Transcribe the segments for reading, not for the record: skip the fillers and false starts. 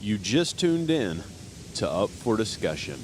You just tuned in to Up for Discussion.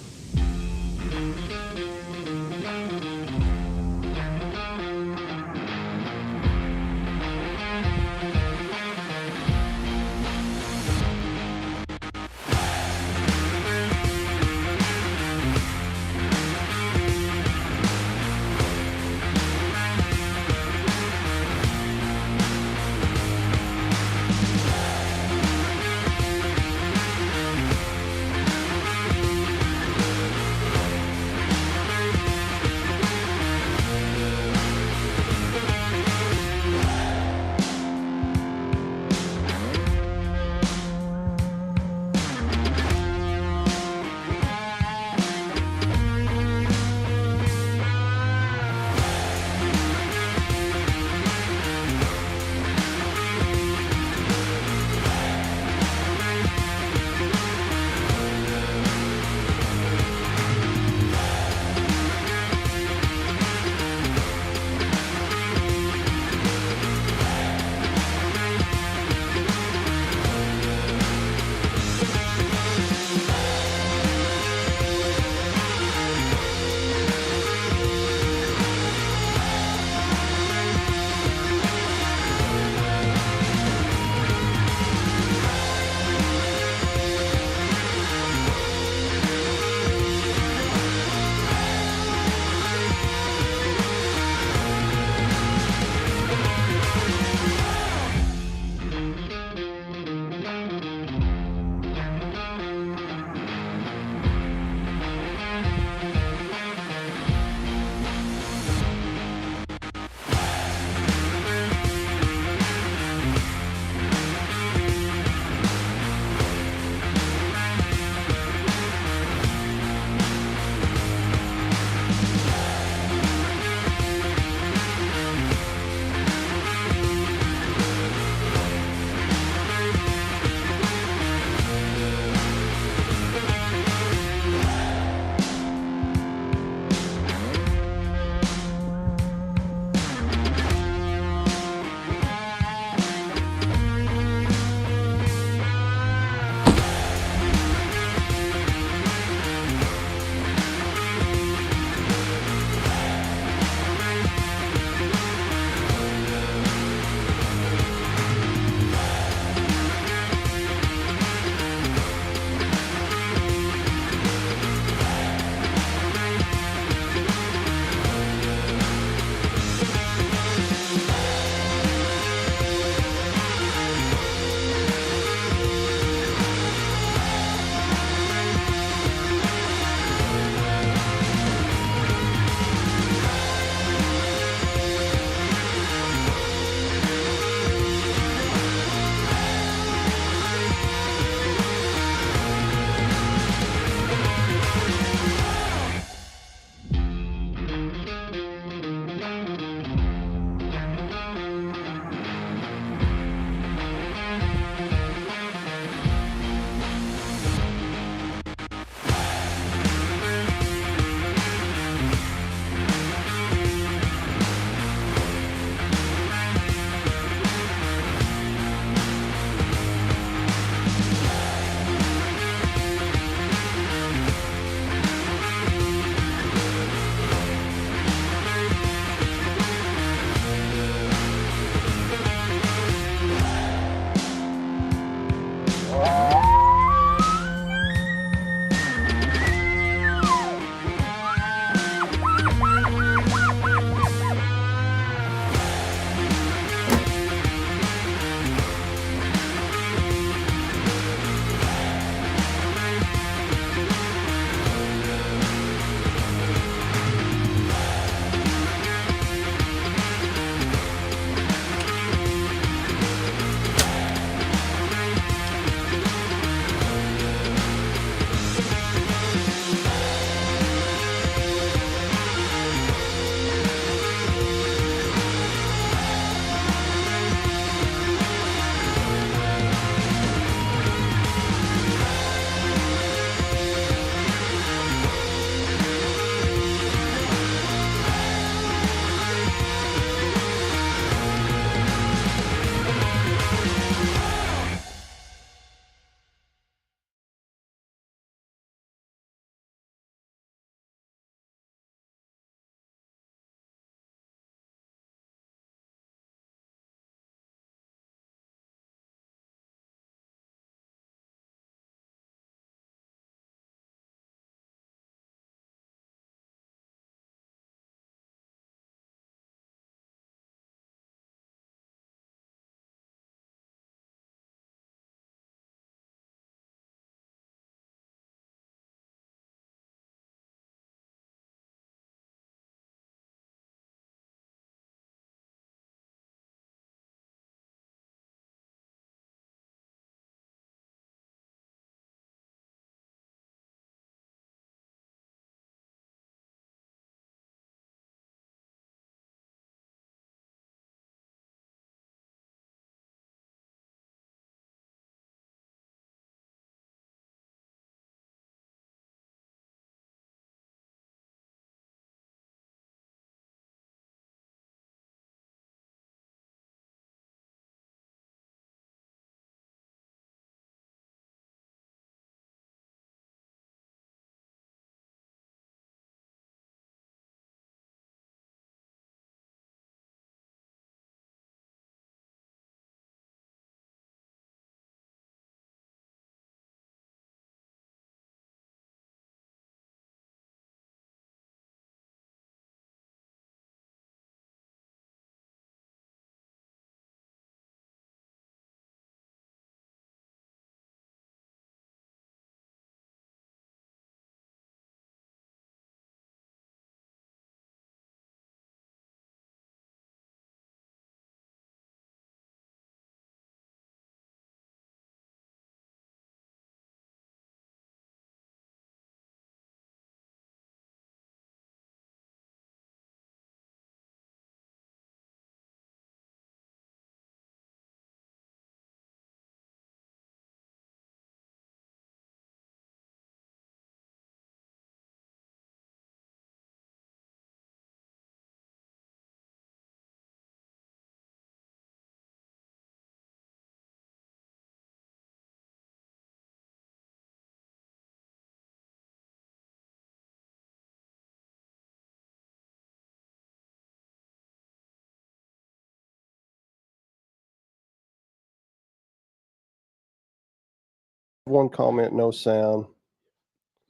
one comment, no sound.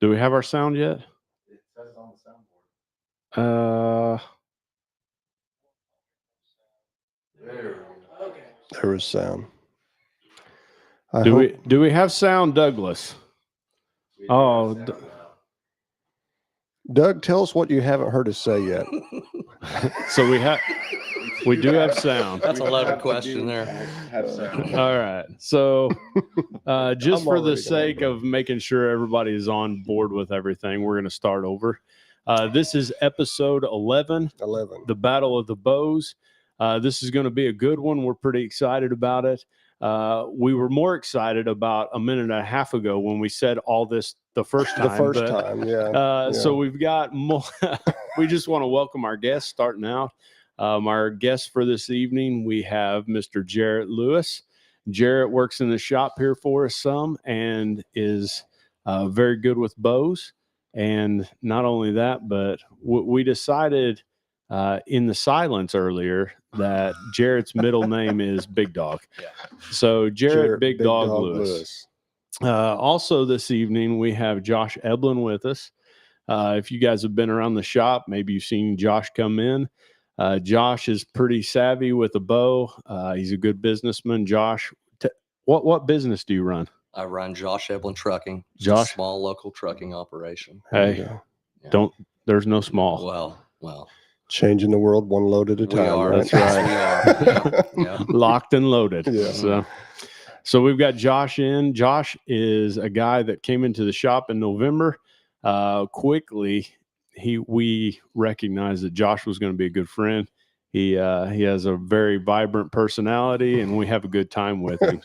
Do we have our sound yet? It says on the soundboard. There we go. Okay. There was sound. Do we have sound, Douglas? Oh, Doug, tell us what you haven't heard us say yet. so we do have sound. That's a loaded question there. All right. So just I'm for the already sake of making sure everybody is on board with everything, we're going to start over. This is episode 11, 11. The Battle of the Bows. This is going to be a good one. We're pretty excited about it. We were more excited about a minute and a half ago when we said all this the first time. Yeah. So we've got more. We just want to welcome our guests starting out. Our guest for this evening, we have Mr. Jarrett Lewis. Jarrett works in the shop here for us some and is very good with bows. And not only that, but we decided in the silence earlier that Jarrett's middle name is Big Dog. Yeah. So Jarrett Big Dog Lewis. Also this evening, we have Josh Eblin with us. If you guys have been around the shop, maybe you've seen Josh come in. Josh is pretty savvy with a bow. He's a good businessman. Josh, what business do you run? I run Josh Eblin Trucking. Josh? A small local trucking operation. Hey, there's no small. Well. Changing the world one load at a time. We are. Right? That's right. Yeah. Locked and loaded. Yeah. So we've got Josh in. Josh is a guy that came into the shop in November. Quickly, we recognized that Josh was going to be a good friend. He has a very vibrant personality, and we have a good time with him.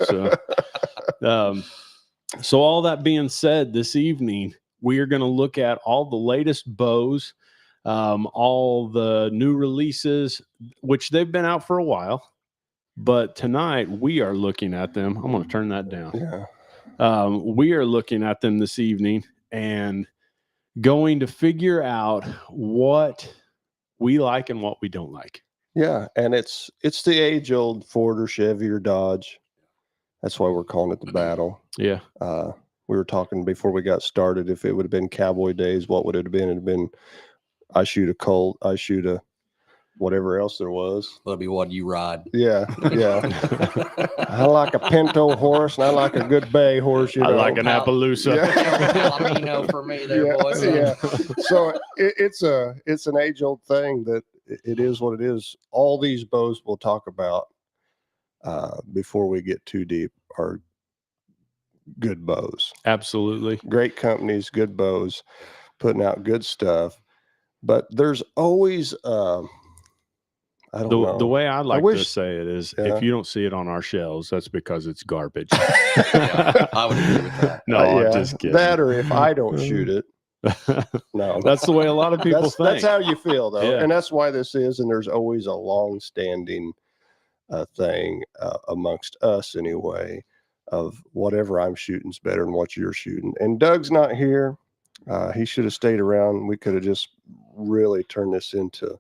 So all that being said, this evening we are going to look at all the latest bows, all the new releases, which they've been out for a while. But tonight we are looking at them. I'm going to turn that down. Yeah. We are looking at them this evening and going to figure out what we like and what we don't like. Yeah, and it's the age-old Ford or Chevy or Dodge. That's why we're calling it the battle. Yeah. We were talking before we got started. If it would have been cowboy days, what would it have been? It'd have been, I shoot a Colt, I shoot a whatever else there was. That'll be what you ride. Yeah. I like a pinto horse, and I like a good bay horse. I like an Appaloosa. Palomino for me there, boys. Yeah. So it's an age-old thing that it is what it is. All these bows we'll talk about before we get too deep are good bows. Absolutely. Great companies, good bows, putting out good stuff. But there's always I don't know. The way I like to say it is, if you don't see it on our shelves, that's because it's garbage. Yeah, I would agree with that. No, I'm just kidding. That, or if I don't shoot it. No, that's the way a lot of people think. That's how you feel, though, Yeah. And that's why this is. And there's always a long-standing thing amongst us, anyway, of whatever I'm shooting's better than what you're shooting. And Doug's not here. He should have stayed around. We could have just really turned this into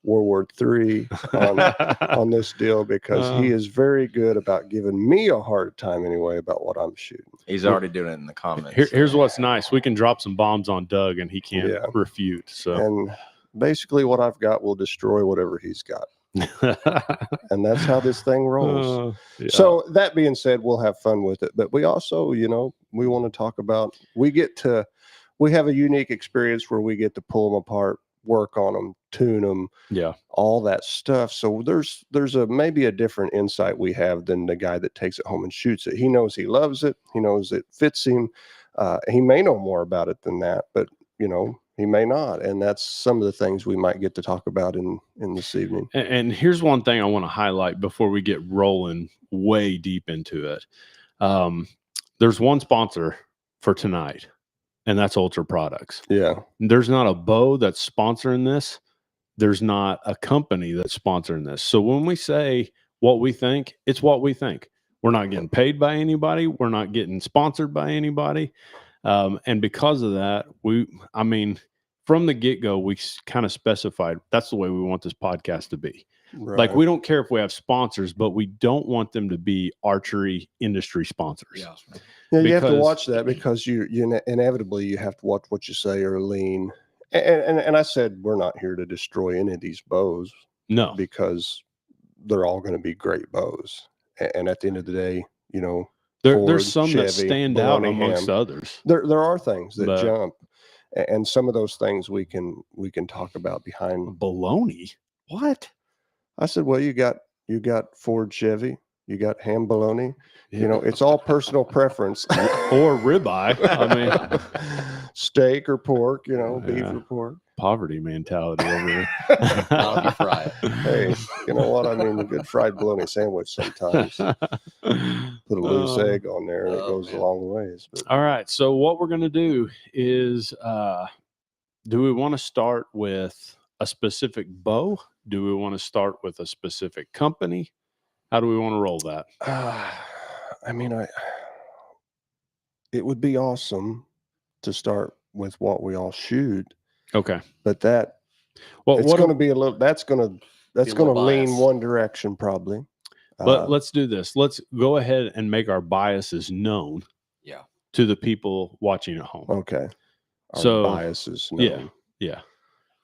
World War III on this deal, because he is very good about giving me a hard time anyway about what I'm shooting. He's already doing it in the comments. Here's what's nice. We can drop some bombs on Doug and he can't refute. So, and basically what I've got will destroy whatever he's got. And that's how this thing rolls. Yeah. So that being said, we'll have fun with it. But we also, we want to talk about, we have a unique experience where we get to pull them apart, work on them, tune them, all that stuff. So there's maybe a different insight we have than the guy that takes it home and shoots it. He knows he loves it. He knows it fits him. He may know more about it than that, but he may not. And that's some of the things we might get to talk about in this evening. And here's one thing I want to highlight before we get rolling way deep into it. There's one sponsor for tonight, and that's Ultra Products. Yeah. There's not a bow that's sponsoring this. There's not a company that's sponsoring this. So when we say what we think, it's what we think. We're not getting paid by anybody. We're not getting sponsored by anybody. And because of that, from the get-go, we kind of specified that's the way we want this podcast to be. Like, Right. we don't care if we have sponsors, but we don't want them to be archery industry sponsors. Yeah. Yeah, you have to because- watch that because you inevitably you have to watch what you say or lean. And I said we're not here to destroy any of these bows No, because they're all going to be great bows. And at the end of the day, you know, there's Ford, some that Chevy, stand out Bologna amongst ham. others. there are things that But- jump, and some of those things we can talk about behind. Bologna? What? I said, well, you got Ford, Chevy, you got ham bologna. You know, it's all personal preference. Or ribeye. I mean, Steak or pork, you know, beef Yeah. or pork. poverty mentality over here. Not if you fry it. Hey, you know what? I mean, a good fried bologna sandwich sometimes. Put a loose egg on there and it Oh, goes man. a long ways. But All right. So what we're gonna do is, do we want to start with a specific bow? Do we want to start with a specific company? How do we want to roll that? I mean, it would be awesome to start with what we all shoot, Okay. but that Well, it's what going to be a little. That's going Be to a little lean biased. one direction probably. let's do this. Let's go ahead and make our biases known. Yeah. To the people watching at home. Okay. Our So, biases. yeah. known. Yeah.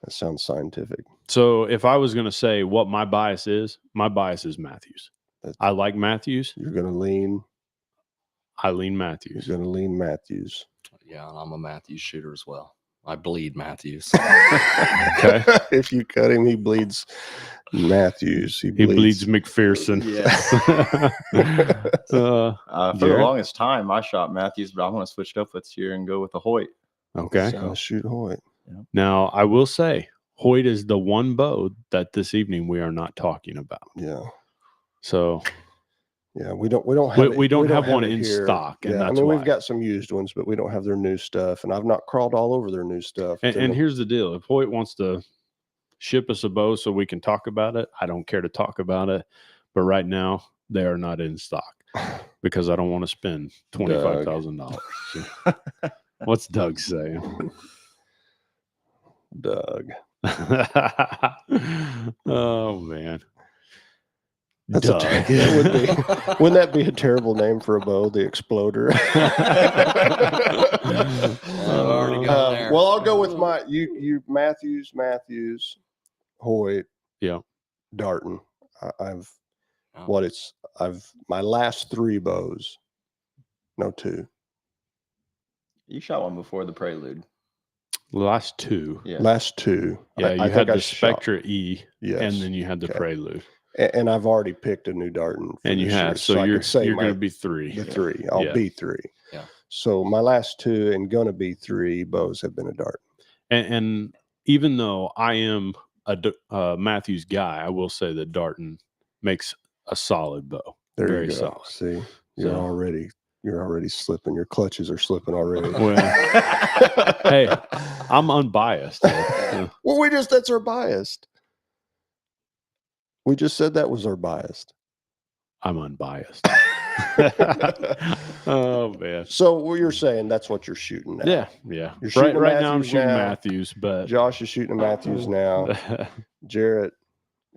That sounds scientific. So if I was going to say what my bias is Matthews. That's- I like Matthews. You're going to lean. I lean You're Matthews. going to lean Matthews. Yeah, and I'm a Matthews shooter as well. I bleed Matthews. Okay. If you cut him, he bleeds Matthews. He bleeds McPherson. Uh, For the Jared? longest time, I shot Matthews, but I'm going to switch it up this year and go with the Hoyt. okay. So shoot Hoyt. Now I will say Hoyt is the one bow that this evening we are not talking about. Yeah. So Yeah, we don't have we don't have one it in here. stock, and Yeah, I that's mean why. we've got some used ones, but we don't have their new stuff, and I've not crawled all over their new stuff. And, to and the- here's the deal: if Hoyt wants to ship us a bow so we can talk about it, I don't care to talk about it. But right now, they are not in stock because I don't want to spend $25,000. What's Doug saying? Doug. Oh man, That's Doug. that would be. Wouldn't that be a terrible name for a bow? The Exploder. already gone there. Well, I'll go with my you Matthews, Hoyt, Yeah. Darton. I've Oh. my last 3 bows. No, 2. You shot one before the Prelude. Last two. Yeah. Last 2. Yeah, you I had think I the shot- Spectra E, Yes. and then you had the Okay. Prelude, And I've already picked a new Darton. for and you this year, have. So I you're could say you're my- going to be 3. the 3. I'll Yeah. be 3. Yeah. So my last 2 and gonna be 3 bows have been a Darton. And even though I am a Matthews guy, I will say that Darton makes a solid bow. There Very you go. solid. See, you're So- already slipping. Your clutches are slipping already. Well, hey, I'm unbiased. Yeah. Well, that's our biased. We just said that was our biased. I'm unbiased. Oh man. So what you're saying, that's what you're shooting now. Yeah, yeah. You're shooting a Right now I'm Matthews shooting now. Matthews, but Josh is shooting a Matthews now. Jarrett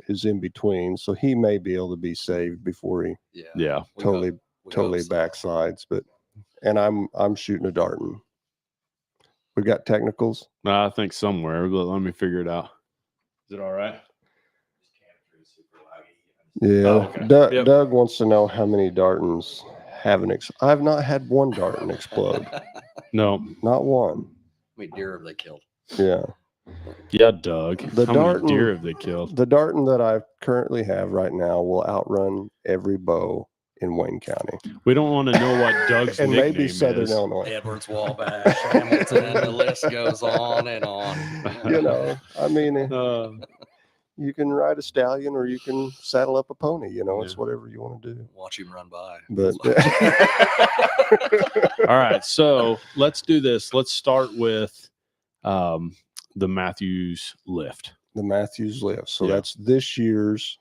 is in between, so he may be able to be saved before he Yeah. yeah. we totally hope- we hope so. backsides. But and I'm shooting a Darton. We got technicals. I think somewhere, but let me figure it out. Is it all right? Yeah. Oh, okay. Yep. Doug wants to know how many Dartons haven't. I've not had one Darton explode. No. Not one. How many deer have they killed? Yeah. Yeah, Doug. The How many Darton- deer have they killed? The Darton that I currently have right now will outrun every bow in Wayne County We don't want to know what Doug's and nickname maybe Southern is. Illinois. Edwards, Wabash, Hamilton, the list goes on and on. You know, I mean, Uh, you can ride a stallion or you can saddle up a pony. You know, it's Yeah. whatever you want to do. Watch him run by. But all right, so let's do this. Let's start with the Matthews lift. the Matthews lift. So Yeah. that's this year's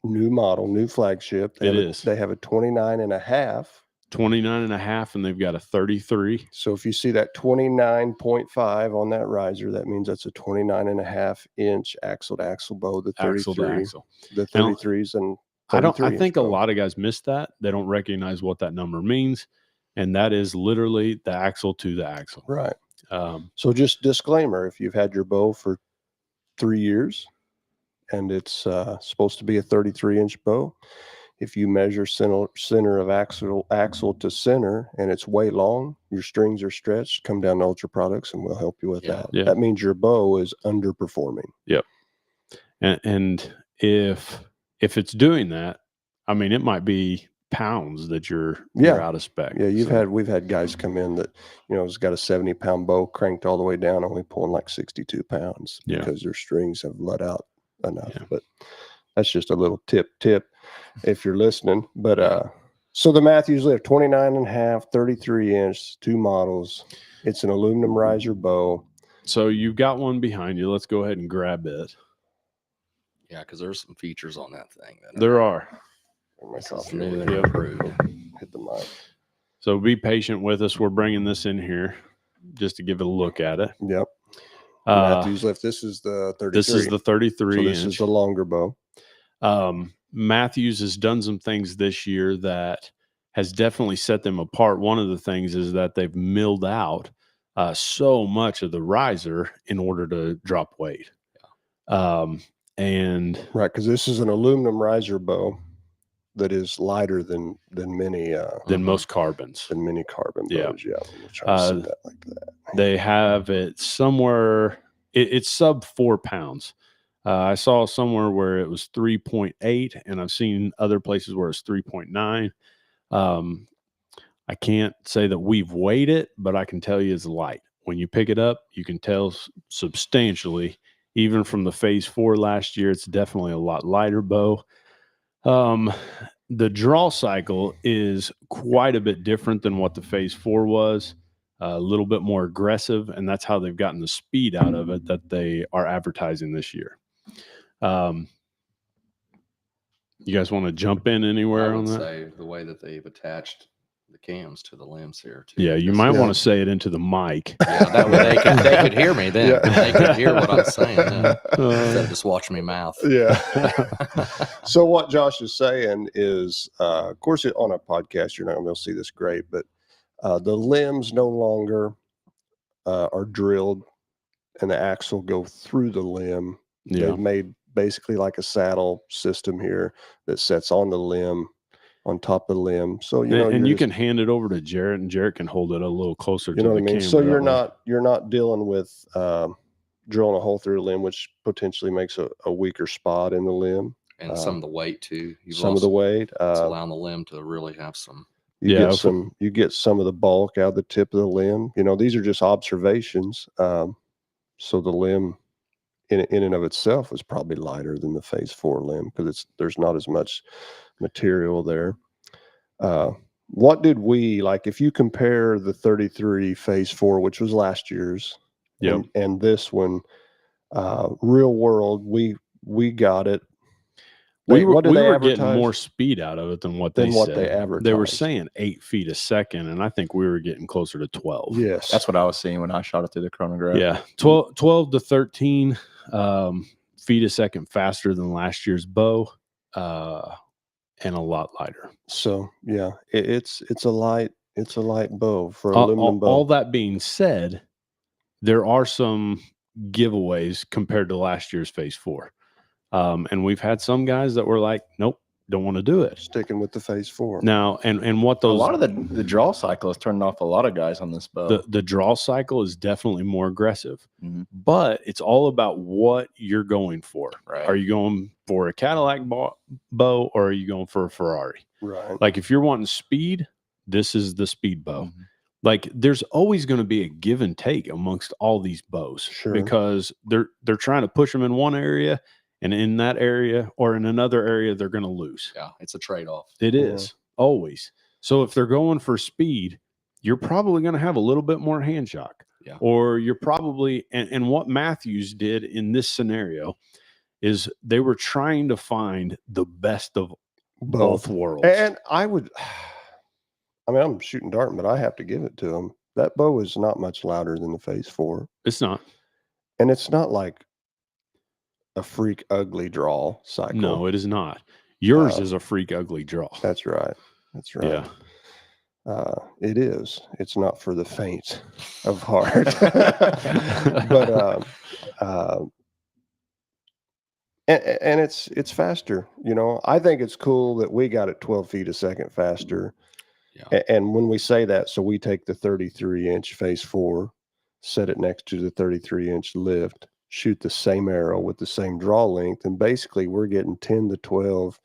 new model, new flagship. It They is. They have a 29 and a half 29 and a half, and they've got a 33. So if you see that 29.5 on that riser, that means that's a 29.5-inch axle to axle bow. The 33, Axle to axle. the 33s and I 33 think a bow. lot of guys miss that. They don't recognize what that number means, and that is literally the axle to the axle. Right. Um, So just disclaimer: if you've had your bow for 3 years and it's supposed to be a 33-inch bow, if you measure center of axle to center and it's way long, your strings are stretched, come down to Ultra Products and we'll help you with that. Yeah. That means your bow is underperforming. and if it's doing that, I mean, it might be pounds that you're out of spec. Yeah, we've had guys come in that, has got a 70-pound bow cranked all the way down, only pulling like 62 pounds Yeah. because their strings have let out enough. Yeah. But that's just a little tip if you're listening. But so the Matthews lift 29.5, 33-inch, 2 models. It's an aluminum riser bow. So you've got one behind you. Let's go ahead and grab it. Yeah, because there's some features on that thing. That There are. this is new and Yep. improved. Hit the mic. So be patient with us. We're bringing this in here just to give it a look at it. Yep. Uh, Matthews lift. This is the 33. this is the 33 So this inch. is the longer bow. Matthews has done some things this year that has definitely set them apart. One of the things is that they've milled out so much of the riser in order to drop weight. And Right, because this is an aluminum riser bow that is lighter than many than most carbons. than many carbon Yeah. bows. Yeah, we'll try to see that like that. They have it somewhere, it's sub 4 pounds. I saw somewhere where it was 3.8, and I've seen other places where it's 3.9. I can't say that we've weighed it, but I can tell you it's light. When you pick it up, you can tell substantially, even from the Phase 4 last year, it's definitely a lot lighter bow. The draw cycle is quite a bit different than what the Phase 4 was. A little bit more aggressive, and that's how they've gotten the speed out of it that they are advertising this year. You guys want to jump in anywhere I on would that? say the way that they've attached the cams to the lims here too. Yeah, you This might is- want to say it into the mic. Yeah, that way they could hear me then. Yeah. They could hear what I'm saying. Yeah. Instead Uh, of just watching me mouth. Yeah. So what Josh is saying is, of course, on a podcast, you're not going to be able to see this great, but the limbs no longer are drilled and the axle go through the limb. yeah. They've made basically like a saddle system here that sets on the limb, on top of the limb. So, And you're you just- can hand it over to Jarrett, and Jarrett can hold it a little closer you to know the what I mean? camera. So that way. you're not dealing with drilling a hole through the limb, which potentially makes a weaker spot in the limb. And some of the weight too. Some of the weight. It's allowing the limb to really have some. You Yeah, get some of the bulk out of the tip of the limb. These are just observations. So the limb in and of itself is probably lighter than the Phase 4 limb because there's not as much material there. What did we like if you compare the 33 Phase 4, which was last year's, Yep. and this one, real world, we got it. We What did we they were getting advertise? more speed out of it than what Than they what said. they They were advertised. saying 8 feet a second, and I think we were getting closer to 12. Yes, That's what I was seeing when I shot it through the chronograph. Yeah, 12 to 13 feet a second faster than last year's bow, and a lot lighter. So yeah, it's a light bow for aluminum bow. All that being said, there are some giveaways compared to last year's Phase 4. And we've had some guys that were like, nope, don't want to do it. Sticking with the Phase 4. Now, and what A those lot of the draw cycle has turned off a lot of guys on this bow. the draw cycle is definitely more aggressive, Mhm. but it's all about what you're going for. Right. Are you going for a Cadillac bow or are you going for a Ferrari? Right. Like if you're wanting speed, this is the speed bow. Mhm. Like there's always going to be a give and take amongst all these bows Sure. because they're trying to push them in one area, and in that area or in another area they're going to lose. Yeah, it's a trade off. It Yeah. is always. So if they're going for speed, you're probably going to have a little bit more hand shock. Yeah. Or you're probably and what Matthews did in this scenario is they were trying to find the best of both worlds. And I mean, I'm shooting dart, but I have to give it to him. That bow is not much louder than the Phase 4. It's not. And it's not like a freak ugly draw cycle. No, it is not. Yours Um, is a freak ugly draw. That's right. That's right. Yeah. It is. It's not for the faint of heart. But and it's faster. You know, I think it's cool that we got it 12 feet a second faster. Yeah. And when we say that, so we take the 33-inch Phase 4, set it next to the 33-inch lift, shoot the same arrow with the same draw length, and basically we're getting 10 to 12,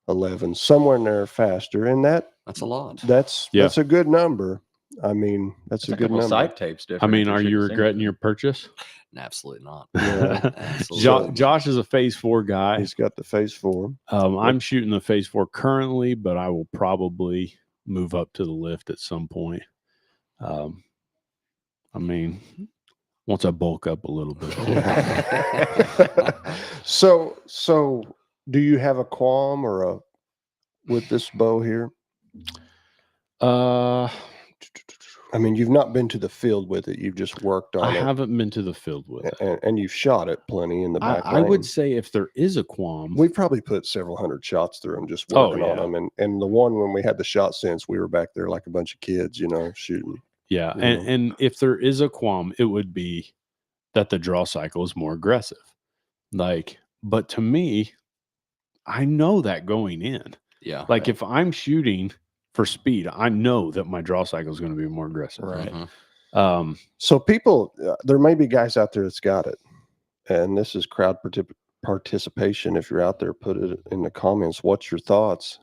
11, somewhere in there faster. And That's a lot. that's a good number. I mean, that's It's a good number. sight tapes different. I mean, if are you're you shooting regretting single. your purchase? Absolutely not. Yeah. Absolutely. Josh is a Phase 4 guy. He's got the Phase 4. I'm shooting the Phase 4 currently, but I will probably move up to the lift at some point. I mean, once I bulk up a little bit. So do you have a qualm or with this bow here? I mean, you've not been to the field with it. You've just worked on I it. haven't been to the field with it. And you've shot it plenty in the back I would lane. say if there is a qualm, We've probably put several hundred shots through them just Oh, working on yeah. them. And the one when we had the shot sense, we were back there like a bunch of kids, you know, shooting. yeah. you And, know. and if there is a qualm, it would be that the draw cycle is more aggressive. Like, but to me, I know that going in. Yeah. Like if I'm shooting for speed, I know that my draw cycle is going to be more aggressive. Right. Mhm. So people, there may be guys out there that's got it. And this is crowd participation. If you're out there, put it in the comments. What's your thoughts?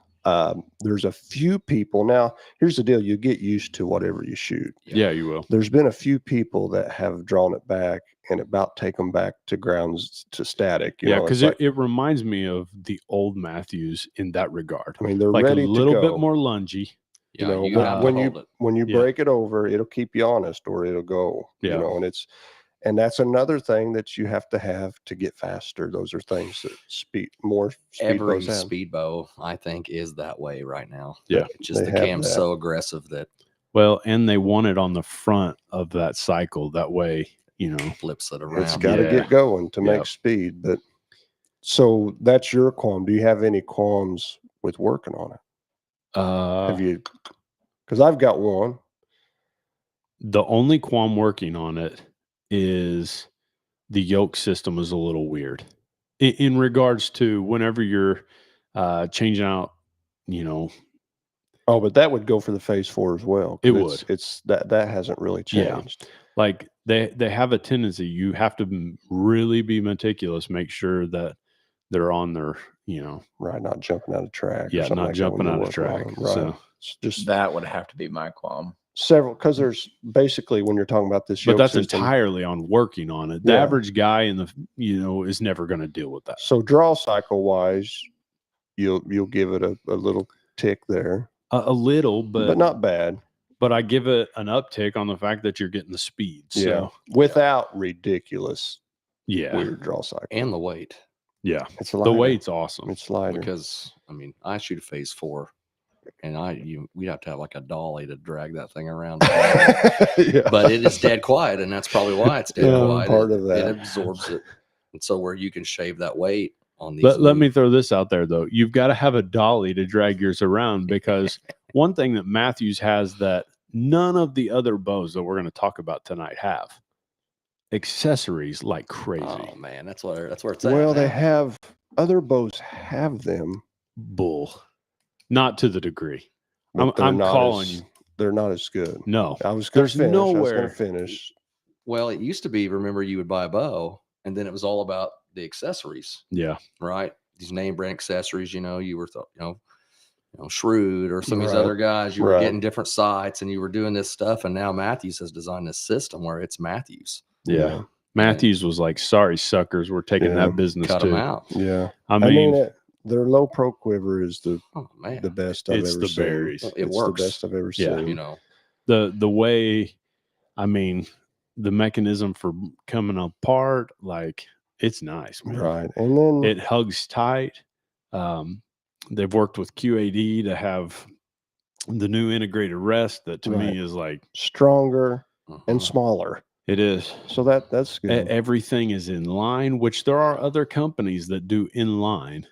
There's a few people. Now, here's the deal. You get used to whatever you shoot. Yeah, you will. There's been a few people that have drawn it back and about take them back to grounds to static. You Yeah, know, it's because like, it reminds me of the old Matthews in that regard. I mean, they're Like a ready little to go. bit more lungy. Yeah. You know, You have to when hold it. you Yeah. break it over, it'll keep you honest or it'll go. Yeah. You know, and that's another thing that you have to get faster. Those are things that more Every speedbows have. speedbow, I think, is that way right now. Yeah. It's just They the have cam's that. so aggressive that Well, and they want it on the front of that cycle. That way, you know. flips it around. It's got to Yeah. get going to Yeah. make speed. But so that's your qualm. Do you have any qualms with working on it? Have you? Because I've got one. The only qualm working on it is the yoke system is a little weird in regards to whenever you're changing out, you know. Oh, but that would go for the Phase 4 as well. 'Cause It it's- would. It's that hasn't really Yeah. changed. Like they have a tendency, you have to really be meticulous, make sure that they're on their, you know, Right, not jumping out of track. or yeah, something not like that when jumping you're out of working on track. them. Right. So, It's just That would have to be my qualm. several, because there's basically when you're talking about this but yoke that's system. entirely on working on it. The Yeah. average guy in the, you know, is never going to deal with that. So draw cycle wise, you'll give it a little tick there, A little, but not bad. But I give it an uptick on the fact that you're getting the speed. So, Yeah, without ridiculous yeah, weird draw cycle. And the weight. yeah. It's The lighter. weight's awesome. It's lighter. Because I mean, I shoot a Phase 4, and we'd have to have like a dolly to drag that thing around. Yeah. But it is dead quiet, and that's probably why it's dead Yeah, quiet. part it, of that. it absorbs it, and so where you can shave that weight on these. Let new- me throw this out there though. You've got to have a dolly to drag yours around because one thing that Matthews has that none of the other bows that we're going to talk about tonight have accessories like crazy. Oh man, that's where it's at. Well, they now. have other bows have them. Bull. Not to the degree. but they're I'm not calling as- you. They're not as good. No. I was going There's to finish. I was nowhere- going to finish. Well, it used to be. Remember, you would buy a bow, and then it was all about the accessories, Yeah. right? These name brand accessories. You know, you were, Shrewd or some of these Right. other guys. You were Right. getting different sights, and you were doing this stuff. And now Matthews has designed this system where it's Matthews. Yeah. Matthews was like, sorry, suckers, we're taking Yeah. that business Cut too. them out. Yeah. I I mean, mean, their low pro quiver is the Oh man, best I've it's ever the seen. berries. It It's works. the best I've ever Yeah. seen. you know. the way, I mean, the mechanism for coming apart, like it's nice, man. Right. And then It hugs tight. They've worked with QAD to have the new integrated rest that to Right. me is like Stronger and Mhm. smaller. it is. So that's good. Everything is in line, which there are other companies that do in line,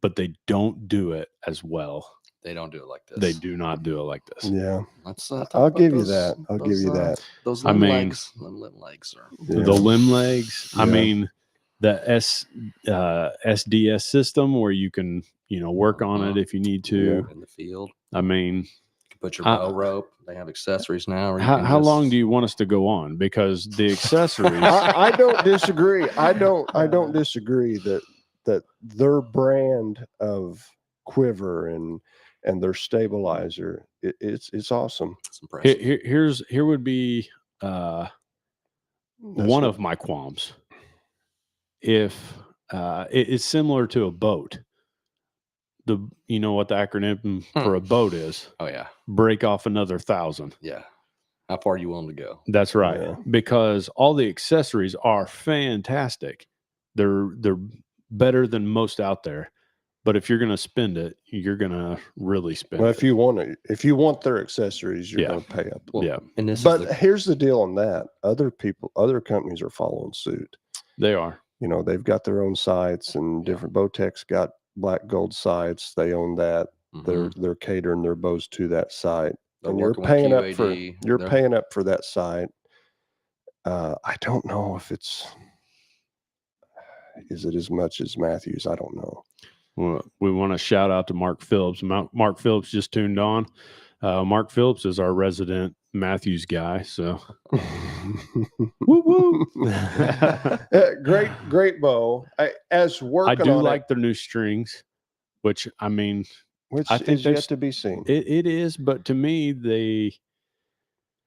but they don't do it as well. They don't do it like this. They do not do it like this. Yeah. Let's talk I'll about give you those- that. I'll give those, you that. Those I limb mean- legs. Them limb legs are. Yeah. The limb legs. I Yeah. mean, the SDS system where you can, work on it if you need to. In the field. I mean, You can put your I- bow rope. They have accessories now. how long do you want us to go on? Because the accessories. I don't disagree. I don't disagree that their brand of quiver and their stabilizer it's awesome. It's impressive. Here would be That's one what- of my qualms. If it's similar to a boat, you know what the acronym for a boat is? Oh yeah, Break off another 1,000. yeah. How far are you willing to go? That's right. Yeah. Because all the accessories are fantastic. They're better than most out there. But if you're going to spend it, you're going to really spend Well, it. if you want their accessories, you're Yeah. going to pay up. Well, Yeah. And this But is the, here's the deal on that. Other companies are following suit. They are. They've got their own sites, and different Bowtech's got black gold sites. They own that. mhm. They're catering their bows to that site. They're And you're working with paying up QAD. you're They're- paying up for that site. I don't know if is it as much as Matthews? I don't know. Well, we want to shout out to Mark Phillips. Mark Phillips just tuned on. Mark Phillips is our resident Matthews guy. So woo woo. Great bow. As I working do on like their new strings, which I mean, which I think is yet there's- to be seen. it is, but to me,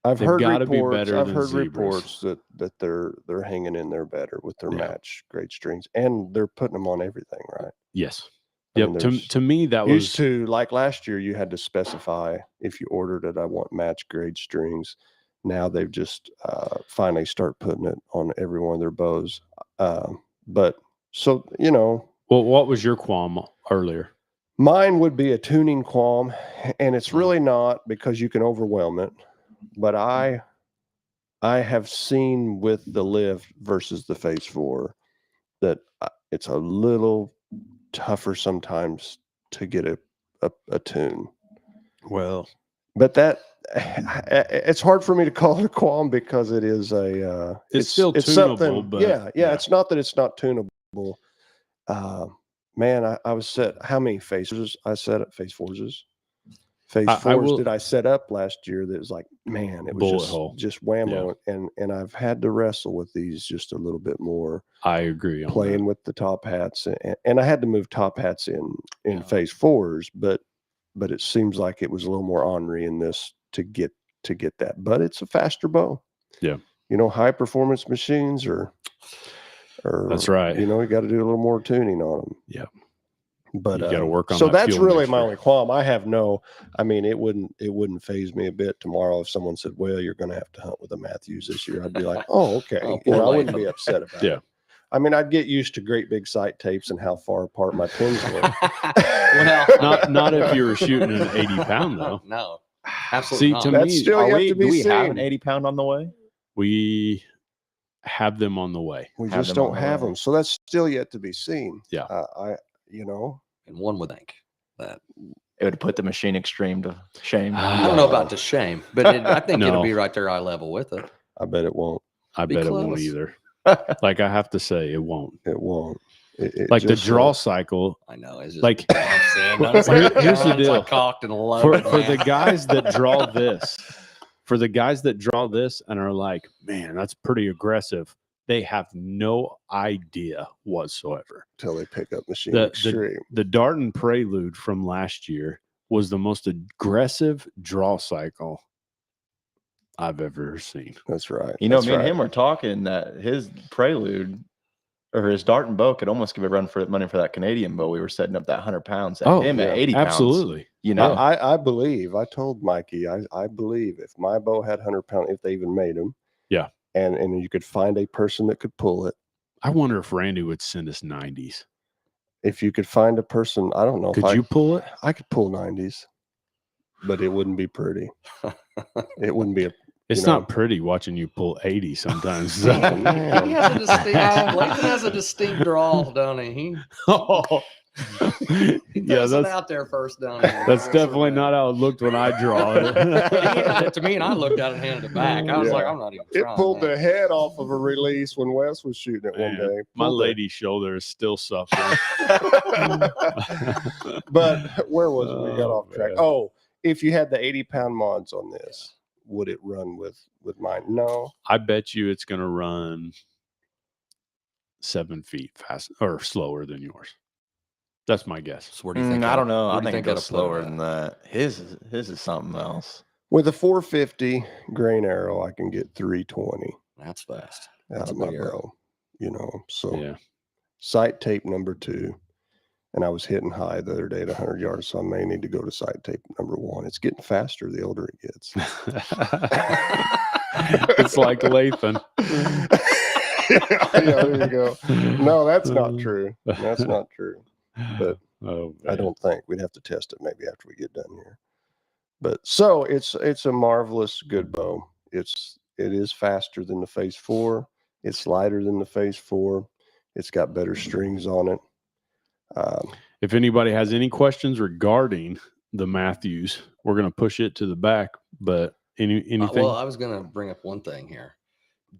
I've they've heard gotta be reports. better I've than heard zebras. reports that they're hanging in there better with their Yeah. match grade strings, and they're putting them on everything, right? yes. I Yep. mean, To, there's- to me, that was Used to, like last year, you had to specify if you ordered it. I want match grade strings. Now they've just finally start putting it on every one of their bows. But so well. What was your qualm earlier? mine would be a tuning qualm, and it's Mm-hmm. really not because you can overwhelm it. But I have seen with the Lift versus the Phase 4 that it's a little tougher sometimes to get a tune. Well, But that it's hard for me to call it a qualm because it is a It's still tunable, but- yeah, yeah. it's not that it's not tunable. Man, I was set how many phases I set up phase forces. Phase I fours will- did I set up last year that was like, man, it was Bullet hole. just whammo. And I've had to wrestle with these just a little bit more, I agree on playing with the top hats, and I had to move top hats in Yeah. phase fours, but it seems like it was a little more ornery in this to get that. But it's a faster bow. Yeah. High performance machines or That's right. You got to do a little more tuning on them. Yeah. But You gotta work on so that that's fuel really my mixture. only qualm. It wouldn't phase me a bit tomorrow if someone said, well, you're going to have to hunt with a Matthews this year. I'd be like, oh, okay. Oh, I poor wouldn't Latham. be upset about Yeah. it. I mean, I'd get used to great big sight tapes and how far apart my pins were. well, not if you were shooting an 80-pound though. No, absolutely See, not. to That's me, still yet to be do we have seen. an 80-pound on the way? we have them on the way. We Have just them on don't the have way. them. So that's still yet to be seen. Yeah. And one would think that. It would put the Machine Extreme to shame. I don't know about the shame, but I think No. it'll be right there eye level with it. I bet it won't. I Be bet it won't close. either. Like I have to say, it won't. It won't. It Like the just draw won't. cycle. I know. It's just Like here's here's the It's deal. like cocked and for loaded. the man. guys that draw this, and are like, man, that's pretty aggressive. They have no idea whatsoever. Till they pick up Machine The- Extreme. The Darton Prelude from last year was the most aggressive draw cycle I've ever seen. That's right. You know, That's me and right. him were talking that his Prelude or his Darton bow could almost give a run for money for that Canadian bow. We were setting up that 100 pounds at him yeah. at 80 pounds. Absolutely. You know, I believe. I told Mikey. I believe if my bow had 100-pound, if they even made them. Yeah. And you could find a person that could pull it. I wonder if Randy would send us 90s. If you could find a person, I don't know. Could you pull it? I could pull 90s. but it wouldn't be pretty. It wouldn't be a. It's you know. not pretty watching you pull 80 sometimes. He has a distinct, Lathan has a distinct draw, don't he? He Yeah, throws it that's out there first down there. that's definitely not how it looked when I draw He handed it. it to me, and I looked at it and handed it back. I was Yeah. like, I'm not even It trying. pulled that. the head off of a release when Wes was shooting it one Man, day. My Pulled the- lady's shoulder is still suffering. But where was it? We got Oh, off track. man. Oh, if you had the 80-pound mods on this, would it run with mine? No. I bet you it's going to run 7 feet fast or slower than yours. That's my guess. So where do you think? I don't know. I where do you think it that'll goes put it slower at? than that. His is something else. With a 450 grain arrow, I can get 320 That's fast. out That's of a my big arrow. bow. You know, so Yeah. sight tape number 2. And I was hitting high the other day at 100 yards, so I may need to go to sight tape number 1. It's getting faster the older it gets. It's like Lathan. Yeah, there you go. No, that's not true. That's not true. But Oh, I man. don't think we'd have to test it maybe after we get done here. But so it's a marvelous good bow. It is faster than the Phase 4. It's lighter than the Phase 4. It's got better strings on it. If anybody has any questions regarding the Matthews, we're going to push it to the back. But anything? Well, I was going to bring up one thing here.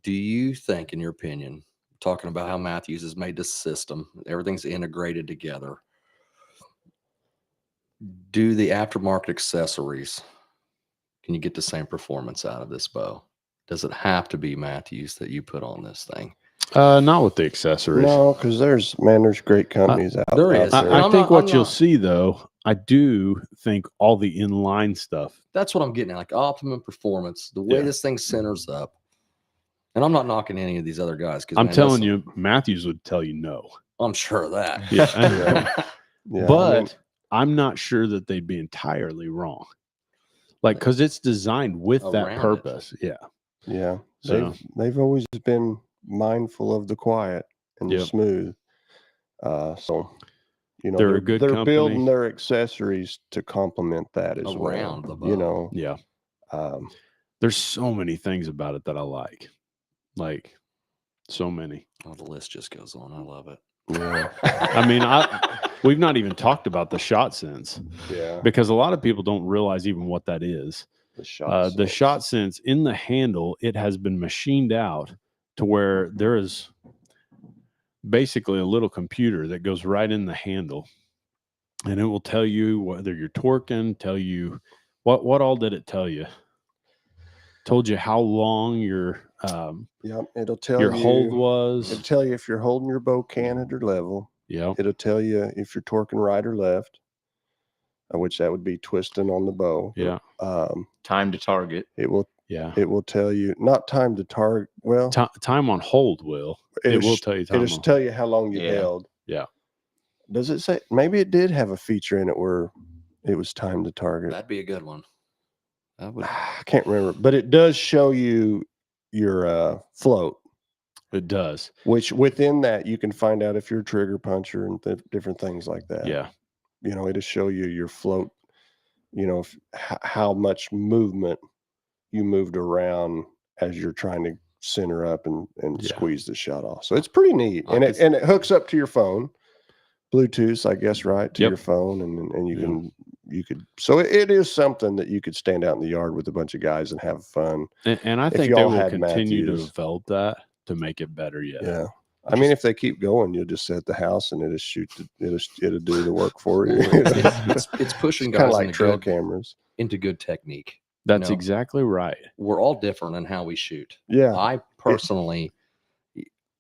Do you think, in your opinion, talking about how Matthews has made this system, everything's integrated together, do the aftermarket accessories, can you get the same performance out of this bow? Does it have to be Matthews that you put on this thing? Not with the accessories. No, because there's great companies out there out is. there. I I'm think not- what I'm you'll not- see, though, I do think all the inline stuff. That's what I'm getting at, like optimum performance, the way Yeah. this thing centers up. And I'm not knocking any of these other guys. I'm telling you, Matthews would tell you no. I'm sure of that. Yeah. Yeah, I But mean, I'm not sure that they'd be entirely wrong. Like, because it's designed with that Around it. purpose. Yeah. yeah, So- they've always been mindful of the quiet and the Yep. smooth. So, you know, They're a good they're building company. their accessories to complement that as Around the well. You bow. know, Yeah. um, There's so many things about it that I like. Like, so many. Oh, the list just goes on. I love it. yeah, I mean, we've not even talked about the shot sense yeah. because a lot of people don't realize even what that is. The shot, The sense. shot sense in the handle, it has been machined out to where there is basically a little computer that goes right in the handle, and it will tell you whether you're torquing, tell you what all did it tell you? Told you how long your Yep, it'll tell your you. hold It'll was. tell you if you're holding your bow canted or level. Yeah. It'll tell you if you're torquing right or left, which that would be twisting on the bow. Yeah. Time to target. It will Yeah. tell you not time to target. Well, Time on hold will. It it'll will sh- tell you time it'll on. tell you how long you Yeah. held. Yeah. Does it say? Maybe it did have a feature in it where it was time to target. That'd be a good one. That would. I can't remember, but it does show you your float, It does. which within that you can find out if you're a trigger puncher and different things like that. Yeah. You know, it'll show you your float, you know, how much movement you moved around as you're trying to center up and Yeah. squeeze the shot off. So it's pretty neat. I And could- it hooks up to your phone, Bluetooth, I guess, right? To Yep. your phone. And you Yeah. could, so it is something that you could stand out in the yard with a bunch of guys and have fun. And I If think they y'all will had continue to Matthews. develop that to make it better yet. Yeah. I mean, if they keep going, you'll just sit at the house and it'll do the work for you. It's pushing kind of guys like into, trail good, cameras. into good technique. That's No. exactly right. We're all different in how we shoot. Yeah. I personally,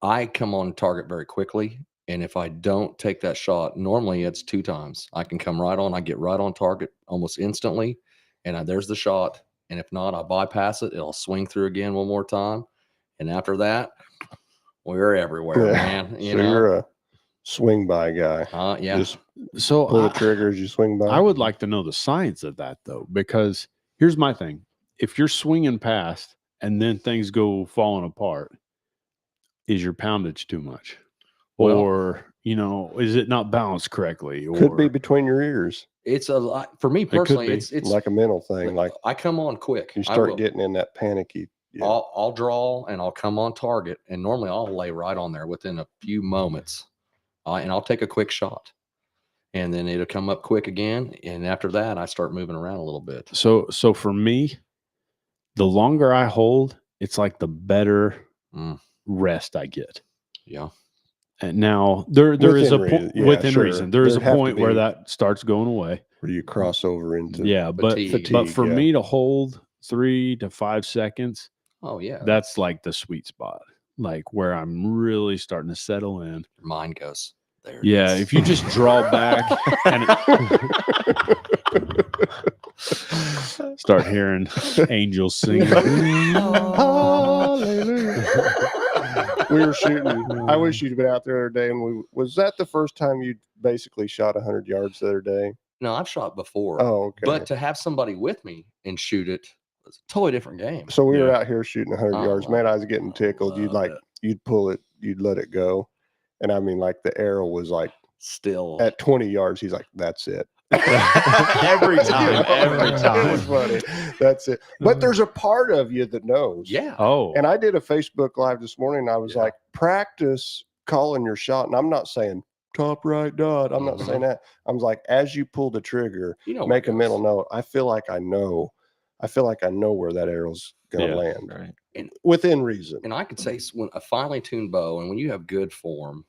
I come on target very quickly. And if I don't take that shot, normally it's 2 times. I can come right on. I get right on target almost instantly. And there's the shot. And if not, I bypass it. It'll swing through again one more time. And after that, we're everywhere, Yeah. man. You So know? you're a swing by guy. Yeah. Just So pull the trigger as you swing by. I would like to know the science of that though, because here's my thing. If you're swinging past and then things go falling apart, is your poundage too much? Well- Or is it not balanced correctly? Or Could be between your ears, It's a lot for me could personally. be. It's like a mental thing. Like I come on quick. you I start will. getting in that panicky. Yeah. I'll draw and I'll come on target, and normally I'll lay right on there within a few moments, and I'll take a quick shot, and then it'll come up quick again, and after that I start moving around a little bit. So for me, the longer I hold, it's like the better Mm. rest I get. Yeah, And now there is a Within point reason. Yeah, within sure. reason. There is a There'd have to point where be- that starts going away. Where you cross over into Yeah, but Fatigue. for yeah. me to hold 3 to 5 seconds, oh yeah, that's like the sweet spot, like where I'm really starting to settle in. your mind goes there. it Yeah, is. if you just draw back and start hearing angels singing. Hallelujah. We were shooting. I wish you'd been out there the other day. And was that the first time you basically shot 100 yards the other day? No, I've shot before. Oh, okay. But to have somebody with me and shoot it was a totally different game. So we were Yeah. out here shooting 100 I yards. love Man, it. I was getting tickled. You'd Love it. you'd pull it, you'd let it go. And I mean, like the arrow was like Still, at 20 yards. He's like, that's it. Every time, every It time. was funny. That's it. But there's a part of you that knows. yeah. Oh, And I did a Facebook Live this morning. And I was Yeah. like, practice calling your shot. And I'm not saying top right dot. I'm not Mhm. saying that. I was like, as you pull the trigger, You know, where make it a mental goes. note. I feel like I know. I feel like I know where that arrow's going to Yeah. land Right. within reason. And I could say when a finely tuned bow, and when you have good form,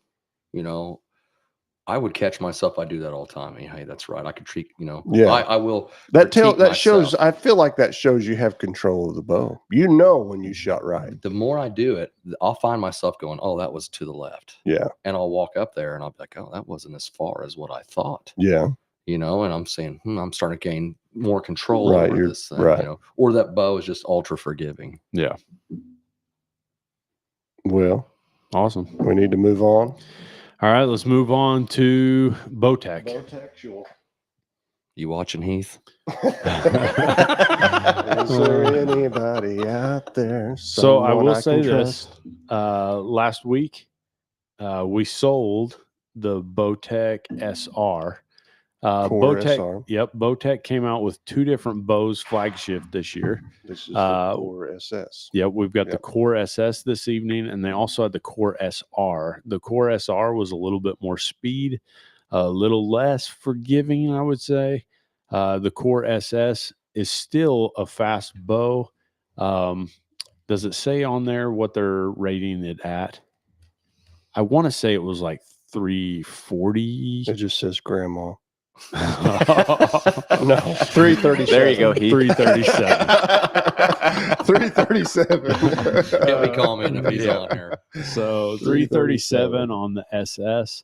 I would catch myself. I do that all the time. I mean, hey, that's right. I could treat. Yeah. I will. That critique shows. myself. I feel like that shows you have control of the bow. You know when you shot right. The more I do it, I'll find myself going, "Oh, that was to the left," Yeah. and I'll walk up there and I'll be like, "Oh, that wasn't as far as what I thought." Yeah. And I'm saying, I'm starting to gain more control Right, over you're- this thing, right. or that bow is just ultra forgiving. yeah, Well, awesome. we need to move on. All right, let's move on to Bowtech. Bowtexual. You watching, Heath? Is there anybody out there? So I someone will say can this: trust? last week, we sold the Bowtech SR. Core Bowtech, SR. yep, Bowtech came out with 2 different bows flagship this year. This is uh, the Core SS. Yep, we've got the Yep. Core SS this evening, and they also had the Core SR. The Core SR was a little bit more speed, a little less forgiving, I would say. The Core SS is still a fast bow. Does it say on there what they're rating it at? I want to say it was like 340. It just says grandma. No, No, 337. There you go, Heath. 337. 337. He'll be commenting if he's Yeah. on here. So 337 on the SS.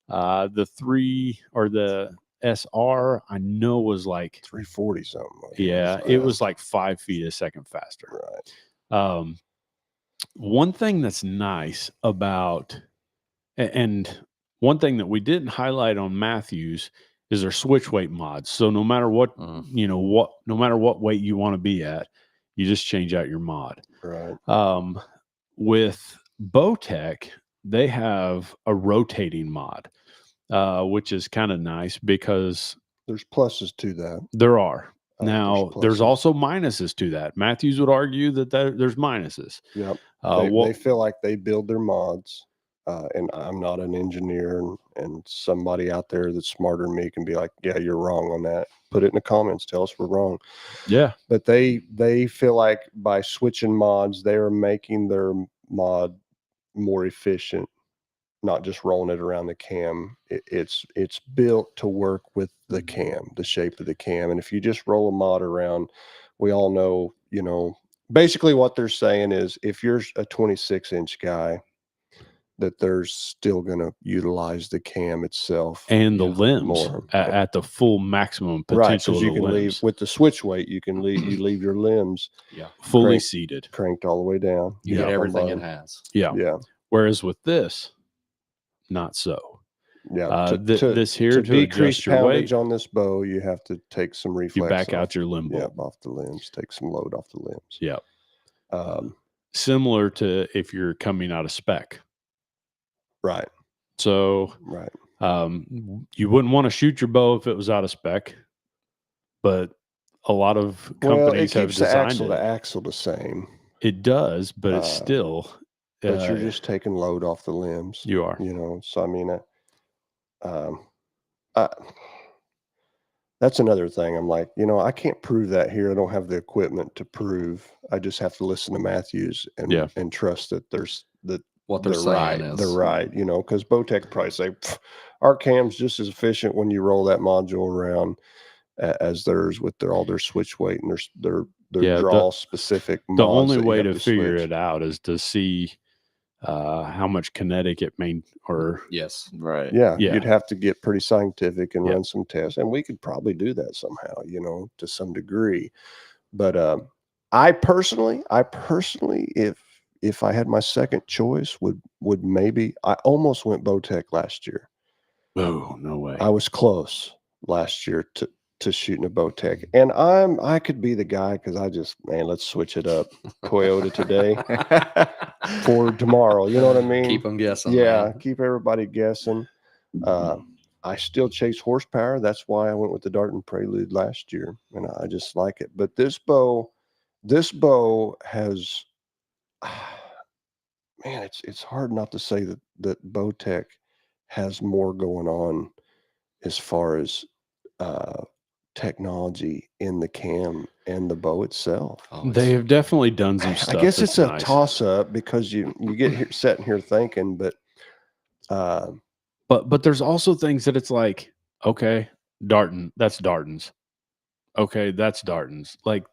The 3 or the SR, I know was like, 340 something. yeah, it was like 5 feet a second faster. Right. One thing that's nice about, and one thing that we didn't highlight on Matthews is their switch weight mods. So no matter what, Mm. no matter what weight you want to be at, you just change out your mod. Right. With Bowtech, they have a rotating mod, which is kind of nice because There's pluses to that. there are. Uh, Now, there's pluses. also minuses to that. Matthews would argue that there's minuses. Yep. Uh, They feel like they build their mods. And I'm not an engineer, and somebody out there that's smarter than me can be like, yeah, you're wrong on that. Put it in the comments. Tell us we're wrong. yeah, But they feel like by switching mods, they are making their mod more efficient, not just rolling it around the cam. It's built to work with the cam, the shape of the cam. And if you just roll a mod around, we all know, basically what they're saying is if you're a 26-inch guy, that they're still going to utilize the cam itself. and the Yeah, limbs more. at the full maximum Right, potential because of you the can leave limbs, with the switch weight, you leave your limbs fully crank- seated. cranked all the way down. You Yeah. get everything it Bottom. has. Yeah. Yeah. Whereas with this, not so. Yeah. This here to to decrease adjust your poundage weight, on this bow, you have to take some reflex. you back off. out your limb Yeah, bolt. off the limbs. Take some load off the limbs. Yeah. Um, Similar to if you're coming out of spec. right. So Right. you wouldn't want to shoot your bow if it was out of spec, but a lot of Well, it companies have keeps the designed axle it. to axle the same, It does, but it's still. but you're just taking load off the limbs. You are. You know, so I mean, I, that's another thing. I'm like, you know, I can't prove that here. I don't have the equipment to prove. I just have to listen to Matthews and Yeah. and trust that What they're right. saying is They're right. You know, because Bowtech probably say our cam's just as efficient when you roll that module around as theirs with all their switch weight and their Yeah, draw specific. The only way to figure it out is to see how much kinetic it may, or yes. Right. Yeah, Yeah. you'd have to get pretty scientific and Yeah. run some tests, and we could probably do that somehow, you know, to some degree. But I personally, if I had my second choice, would maybe I almost went Bowtech last year. oh, no way. I was close last year to shooting a Bowtech, and I could be the guy because let's switch it up. Toyota today, Ford tomorrow. You know what I mean? Keep them guessing. Yeah, man. keep everybody guessing. I still chase horsepower. That's why I went with the Darton Prelude last year, and I just like it. But this bow has, man, it's hard not to say that Bowtech has more going on as far as technology in the cam and the bow itself. Oh, They have definitely done some I stuff. guess it's that's a nice. toss up because you get here sitting here thinking, but But there's also things that it's like, okay, Darton, that's Darton's. Okay, that's Darton's. Like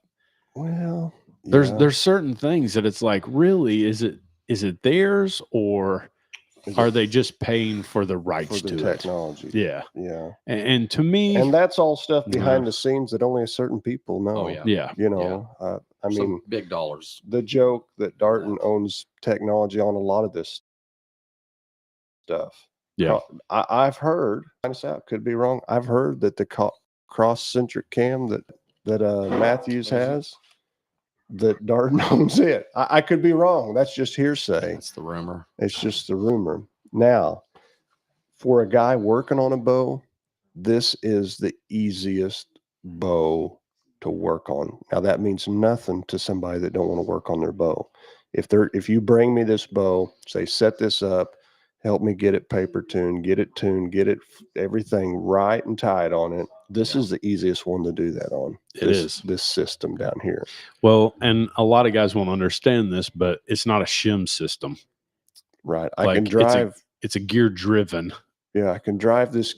well, there's yeah. there's certain things that it's like, really, is it theirs, or Is are it they just paying for the rights for the to technology? it? Yeah. Yeah. And to me, And that's all stuff behind Yeah. the scenes that only a certain people know. Oh, yeah. yeah. You know, I Some mean, big dollars. the joke that Darton owns technology on a lot of this stuff. Yeah. I've heard, find this out, could be wrong. I've heard that the cross-centric cam that Matthews has, that Darton owns it. I could be wrong. That's just hearsay. That's the rumor. It's just the rumor. Now, for a guy working on a bow, this is the easiest bow to work on. Now, that means nothing to somebody that don't want to work on their bow. If you bring me this bow, say set this up, help me get it paper tuned, get it everything right and tight on it. This is the easiest one to do that on. It is. This system down here. Well, and a lot of guys won't understand this, but it's not a shim system. Right. I Like, can it's a- drive. It's a gear driven. Yeah, I can drive this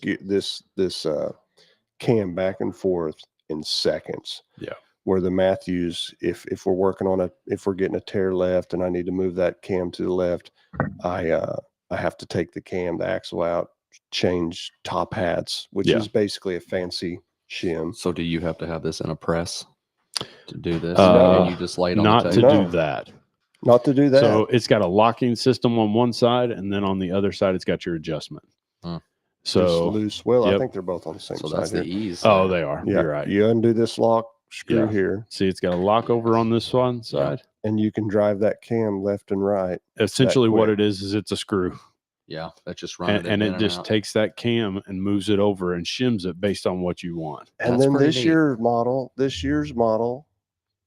cam back and forth in seconds. Yeah. Where the Matthews, if we're working on if we're getting a tear left and I need to move that cam to the left, I have to take the axle out, change top hats, which Yeah. is basically a fancy shim. So do you have to have this in a press to do this? Uh, and you just lay it on Not the to table? No. do that. Not to do that. So it's got a locking system on one side, and then on the other side, it's got your adjustment. Hmm. Just So, loose. Well, I yep. think they're both on the same So side that's the here. ease. oh, there. they are. Yeah, You're right. you undo this lock screw Yeah. here, See, it's got a lock over on this one side. and you can drive that cam left and right. Essentially, what quick. it is it's a screw, Yeah, that's just running and in it just out. takes that cam and moves it over and shims it based on what you want. And That's then pretty this neat. year's model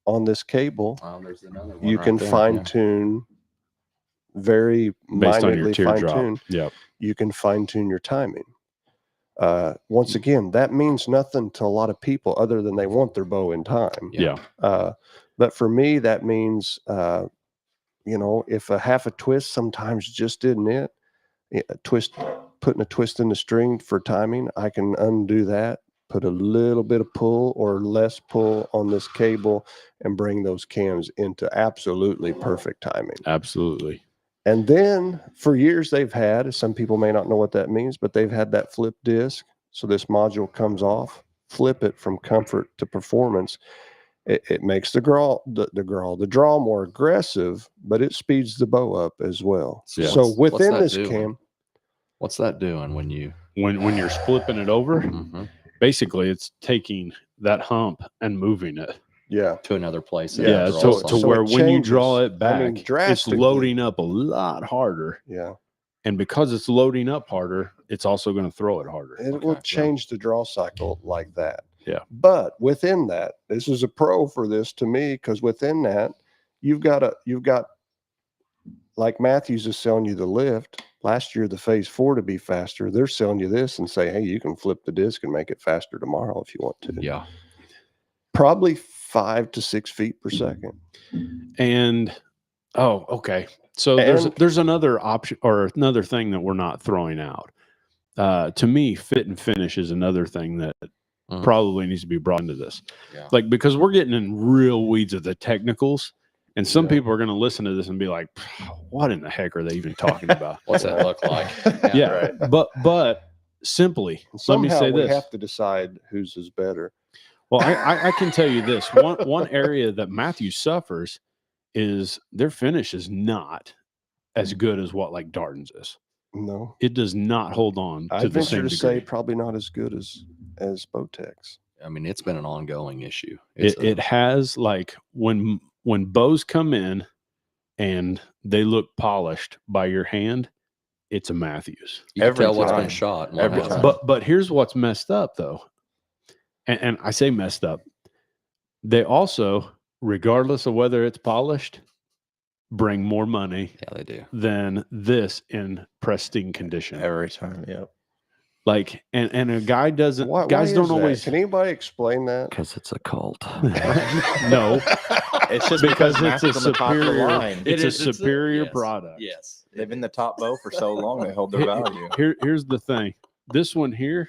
on this cable, Oh, there's another one you right can there, fine yeah. tune very Based on your minutely fine teardrop. tune. Yep. You can fine tune your timing. Once again, that means nothing to a lot of people other than they want their bow in time. Yeah. But for me, that means, if a half a twist sometimes just isn't it, putting a twist in the string for timing, I can undo that, put a little bit of pull or less pull on this cable and bring those cams into absolutely perfect timing. Absolutely. And then for years they've had, some people may not know what that means, but they've had that flip disc. So this module comes off, flip it from comfort to performance. It makes the draw more aggressive, but it speeds the bow up as well. Yeah. So What's within that this doing? cam, What's that doing when you? When you're flipping it over, Mhm. basically it's taking that hump and moving it. yeah, To another place? Yeah, and Yeah, draw to something. so where it when you draw changes. it back, I mean, it's drastically. loading up a lot harder. yeah. And because it's loading up harder, it's also going to throw it harder. It will change the draw cycle like that. Yeah. But within that, this is a pro for this to me, because within that, you've got like Matthews is selling you the lift. Last year, the phase 4 to be faster. They're selling you this and say, hey, you can flip the disc and make it faster tomorrow if you want to. Yeah. Probably 5 to 6 feet per second. And okay. So there's another option or another thing that we're not throwing out. To me, fit and finish is another thing that probably needs to be brought into this. Yeah. Like, because we're getting in real weeds of the technicals, and some people are going to listen to this and be like, what in the heck are they even talking about? What's that look like? Yeah. But simply, let me say we this. have to decide whose is better. Well, I can tell you this. One area that Matthews suffers is their finish is not as good as what like Darton's is. No. It does not hold on to I'd the same venture to degree. say probably not as good as Bowtech's. I mean, it's been an ongoing issue. It has, like, when bows come in and they look polished by your hand, it's a Matthews. You can every tell what's been time. shot. and Every what time. hasn't. But here's what's messed up, though. And I say messed up. They also, regardless of whether it's polished, bring more money Yeah, they do. than this in pristine condition. Every time. Yep. Like, and a guy doesn't, Why guys is don't that? always, Can anybody explain that? Because it's a cult. no, It's just because because it's a Master's on the top of the superior, line. it's It a is, it's a- superior yes. product. Yes. They've been the top bow for so long, they hold their value. Here's the thing. This one here,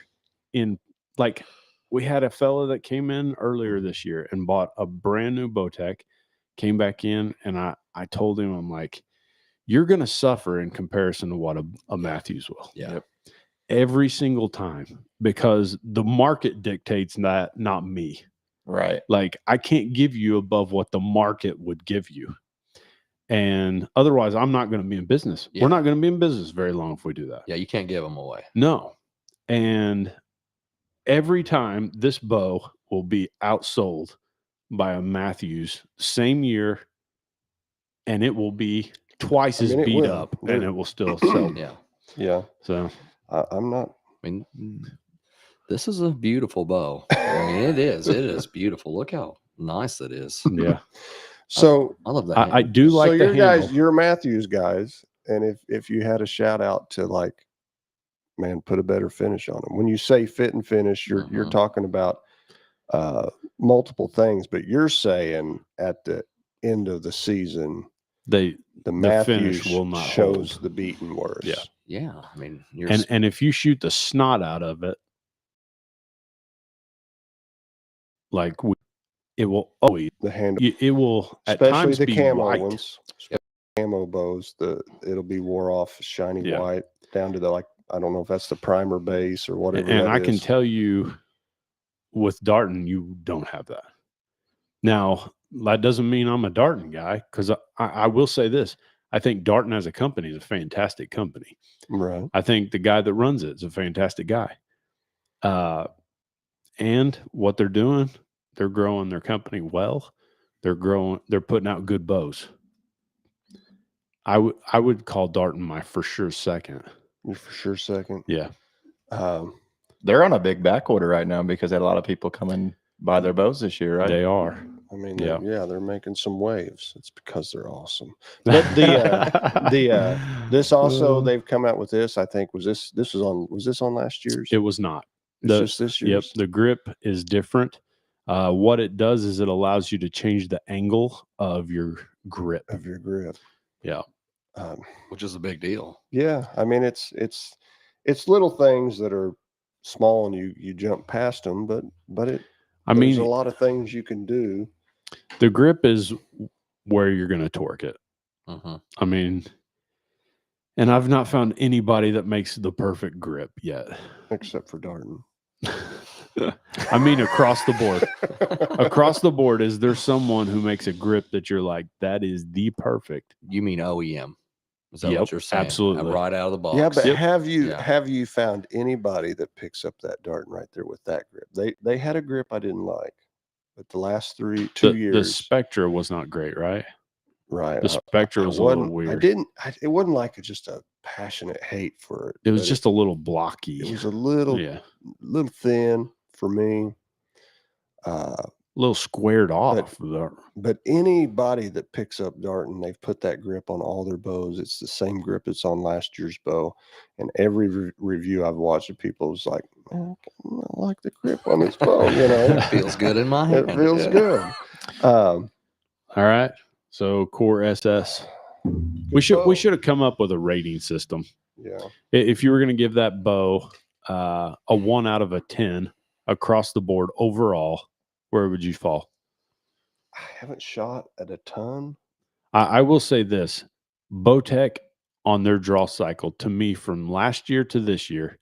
like, we had a fella that came in earlier this year and bought a brand new Bowtech, came back in, and I told him, I'm like, you're going to suffer in comparison to what a Matthews will. Yeah. Yep. Every single time, because the market dictates that, not me. Right. Like, I can't give you above what the market would give you. And otherwise, I'm not going to be in business. Yeah. We're not going to be in business very long if we do that. Yeah, you can't give them away. No. And every time this bow will be outsold by a Matthews same year, and it will be twice as it beat will. up, and it will still sell. Yeah. Yeah. So I'm not. I mean, this is a beautiful bow. I mean, it is. It is beautiful. Look how nice it is. yeah, So I love that. I handle. do like so the your handle. guys, your Matthews guys, and if you had a shout out to, like, man, put a better finish on them. When you say fit and finish, you're Mhm. talking about multiple things, but you're saying at the end of the season, the Matthews finish will not shows hold. the beaten worse. Yeah. Yeah. I mean, you're And if you shoot the snot out of it, like it will always, The handle, it will at especially times the be camo white. ones, camo bows. It'll be wore off, shiny Yeah. white down to the, like, I don't know if that's the primer base or whatever. And that I can is. tell you, with Darton, you don't have that. Now, that doesn't mean I'm a Darton guy, because I will say this. I think Darton as a company is a fantastic company. Right. I think the guy that runs it is a fantastic guy. And what they're doing, they're growing their company well. They're putting out good bows. I would call Darton my for sure second. You're for sure second. Yeah. They're on a big back order right now because they had a lot of people come and buy their bows this year, right? They are. I mean, Yeah. they're making some waves. It's because they're awesome. But this also, they've come out with this. I think was this on last year's? It was not. It's just this Yep, year's. the grip is different. What it does is it allows you to change the angle of your grip. Of your grip. Yeah. which is a big deal. Yeah, I mean, it's little things that are small and you jump past them, but I there's mean, a lot of things you can do. the grip is where you're going to torque it. Mhm. I mean, and I've not found anybody that makes the perfect grip yet. Except for Darton. I mean, across the board. Across the board, is there someone who makes a grip that you're like, that is the perfect? You mean OEM? Is that Yep, what you're saying? absolutely. Right out of the box. Yeah, but Yep. have Yeah. you found anybody that picks up that Darton right there with that grip? They had a grip I didn't like, but the last two The years, Spectra was not great, right? Right. The Spectra was a little weird. It wasn't like just a passionate hate for it. It was but just a little blocky. it was a little thin for me. A little squared off. But anybody that picks up Darton, they've put that grip on all their bows. It's the same grip that's on last year's bow. And every review I've watched of people was like, man, I like the grip on this bow. You know, It feels good in my hand. it feels good. All right. So Core SS. We should have come up with a rating system. Yeah. If you were going to give that bow a 1 out of a 10 across the board overall, where would you fall? I haven't shot at a ton. I will say this: Bowtech on their draw cycle, to me, from last year to this year,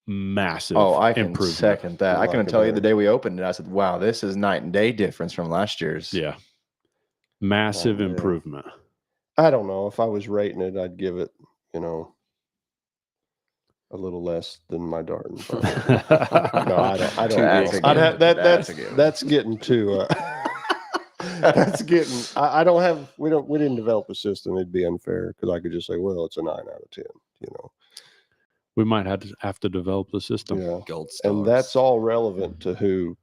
massive. Oh, I can improvement. second that. I like can it tell you better. the day we opened it, I said, wow, this is night and day difference from last year's. Yeah, massive Yeah. improvement. I don't know. If I was rating it, I'd give it, you know, a little less than my Darton. probably. No, I don't. Too big a I'd have, given. that's a given. that's getting too. That's getting. I don't have. We didn't develop a system. It'd be unfair because I could just say, well, it's a 9 out of 10. You know. We might have to develop the system. Yeah. Gold stars. And that's all relevant to who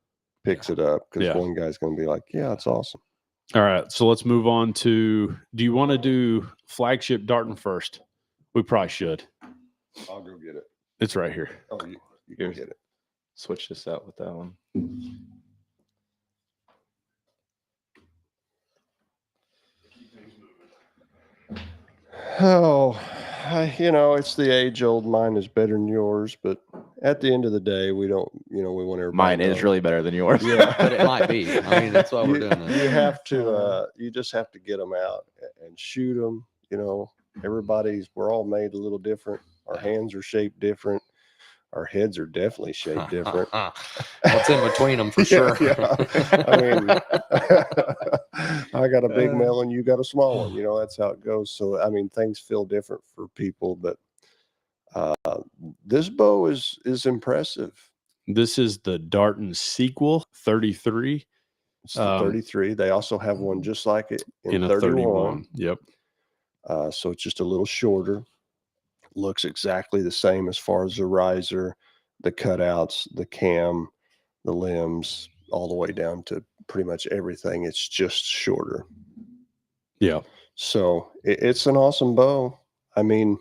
picks it up because Yeah. one guy's going to be like, yeah, it's awesome. All right, so let's move on to. Do you want to do flagship Darton first? We probably should. I'll go get it. It's right here. Oh, you can Here's- get it. Switch this out with that one. Oh, it's the age-old mine is better than yours, but at the end of the day, we don't, we want everybody. Mine to is know. really better than yours. Yeah. But it might be. I mean, that's why we're doing this. You have to, you just have to get them out and shoot them. We're all made a little different. Our hands are shaped different. Our heads are definitely shaped different. What's in between them for sure. Yeah. I mean, I got a big melon, you got a small one. That's how it goes. So, I mean, things feel different for people, but this bow is impressive. This is the Darton sequel 33 It's the 33. They also have one just like it in a 31. 31. Yep. So it's just a little shorter. Looks exactly the same as far as the riser, the cutouts, the cam, the limbs, all the way down to pretty much everything. It's just shorter. Yeah. So it's an awesome bow. I mean,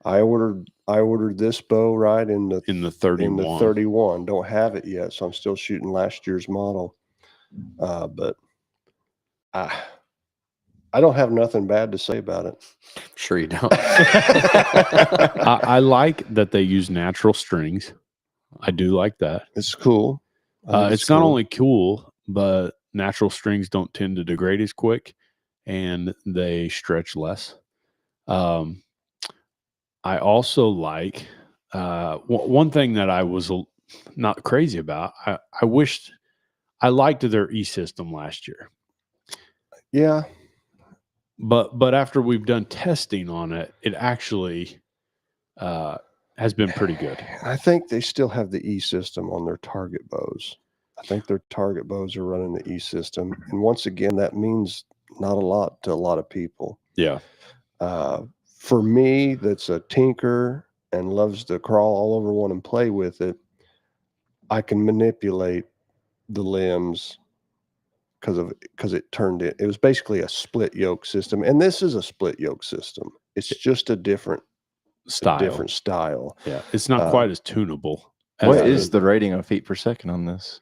I ordered this bow right in the 31. 31. Don't have it yet, so I'm still shooting last year's model. But I don't have nothing bad to say about it. Sure you don't. I like that they use natural strings. I do like that. It's cool. I think It's not cool. only cool, but natural strings don't tend to degrade as quick and they stretch less. I also like one thing that I was not crazy about. I wished I liked their e-system last year. Yeah. But after we've done testing on it, it actually has been pretty good. I think they still have the E system on their target bows. I think their target bows are running the E system. And once again, that means not a lot to a lot of people. Yeah. For me, that's a tinker and loves to crawl all over one and play with it, I can manipulate the limbs because it turned it. It was basically a split yoke system, and this is a split yoke system. It's just a different style. Yeah, it's not quite as tunable. What is the rating of feet per second on this?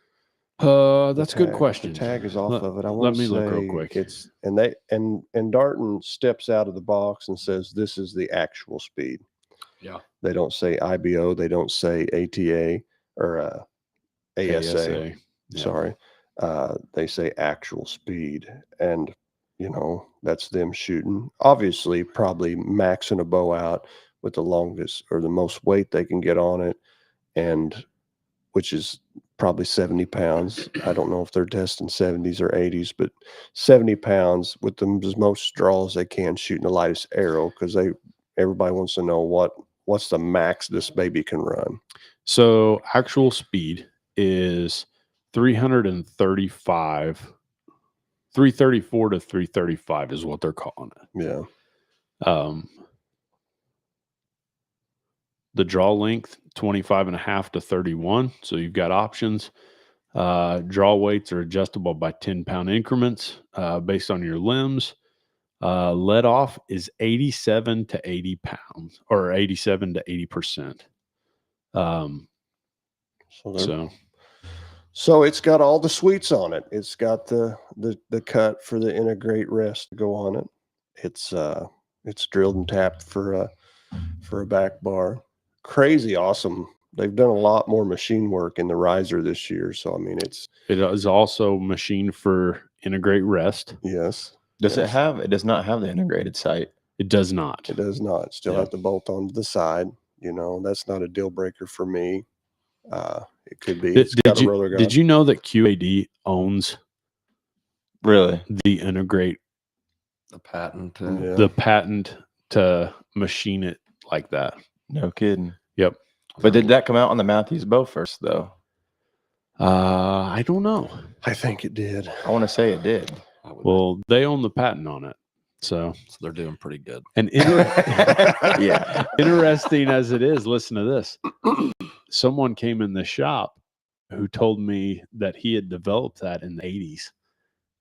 That's a good tag. question. The tag is off of it. I let want me to look real say quick. It's and Darton steps out of the box and says this is the actual speed. Yeah. They don't say IBO. They don't say ATA or ASA. Yeah. Sorry. They say actual speed, and that's them shooting. Obviously, probably maxing a bow out with the longest or the most weight they can get on it, and which is probably 70 pounds. I don't know if they're testing 70s or 80s, but 70 pounds with the most draws they can shooting the lightest arrow, because everybody wants to know what's the max this baby can run. So actual speed is 335 334 to 335 is what they're calling it. Yeah. The draw length 25.5 to 31. So you've got options. Draw weights are adjustable by 10-pound increments based on your limbs. Let off is 87 to 80 pounds or 87 to 80%. So it's got all the sweets on it. It's got the cut for the integrate rest to go on it. It's drilled and tapped for a back bar. Crazy awesome. They've done a lot more machine work in the riser this year. So I mean, it is also machined for integrate rest. Yes. Does it have? It does not have the integrated sight. It does not. It does not. Still have to bolt onto the side. You know, that's not a deal breaker for me. It could be. Did you know that QAD owns Really the integrate The patent. the patent to machine it like that? No kidding. Yep. But did that come out on the Matthews bow first though? I don't know. I think it did. I want to say it did. Well, they own the patent on it, so they're doing pretty good. And Yeah. Interesting as it is, listen to this. Someone came in the shop who told me that he had developed that in the 80s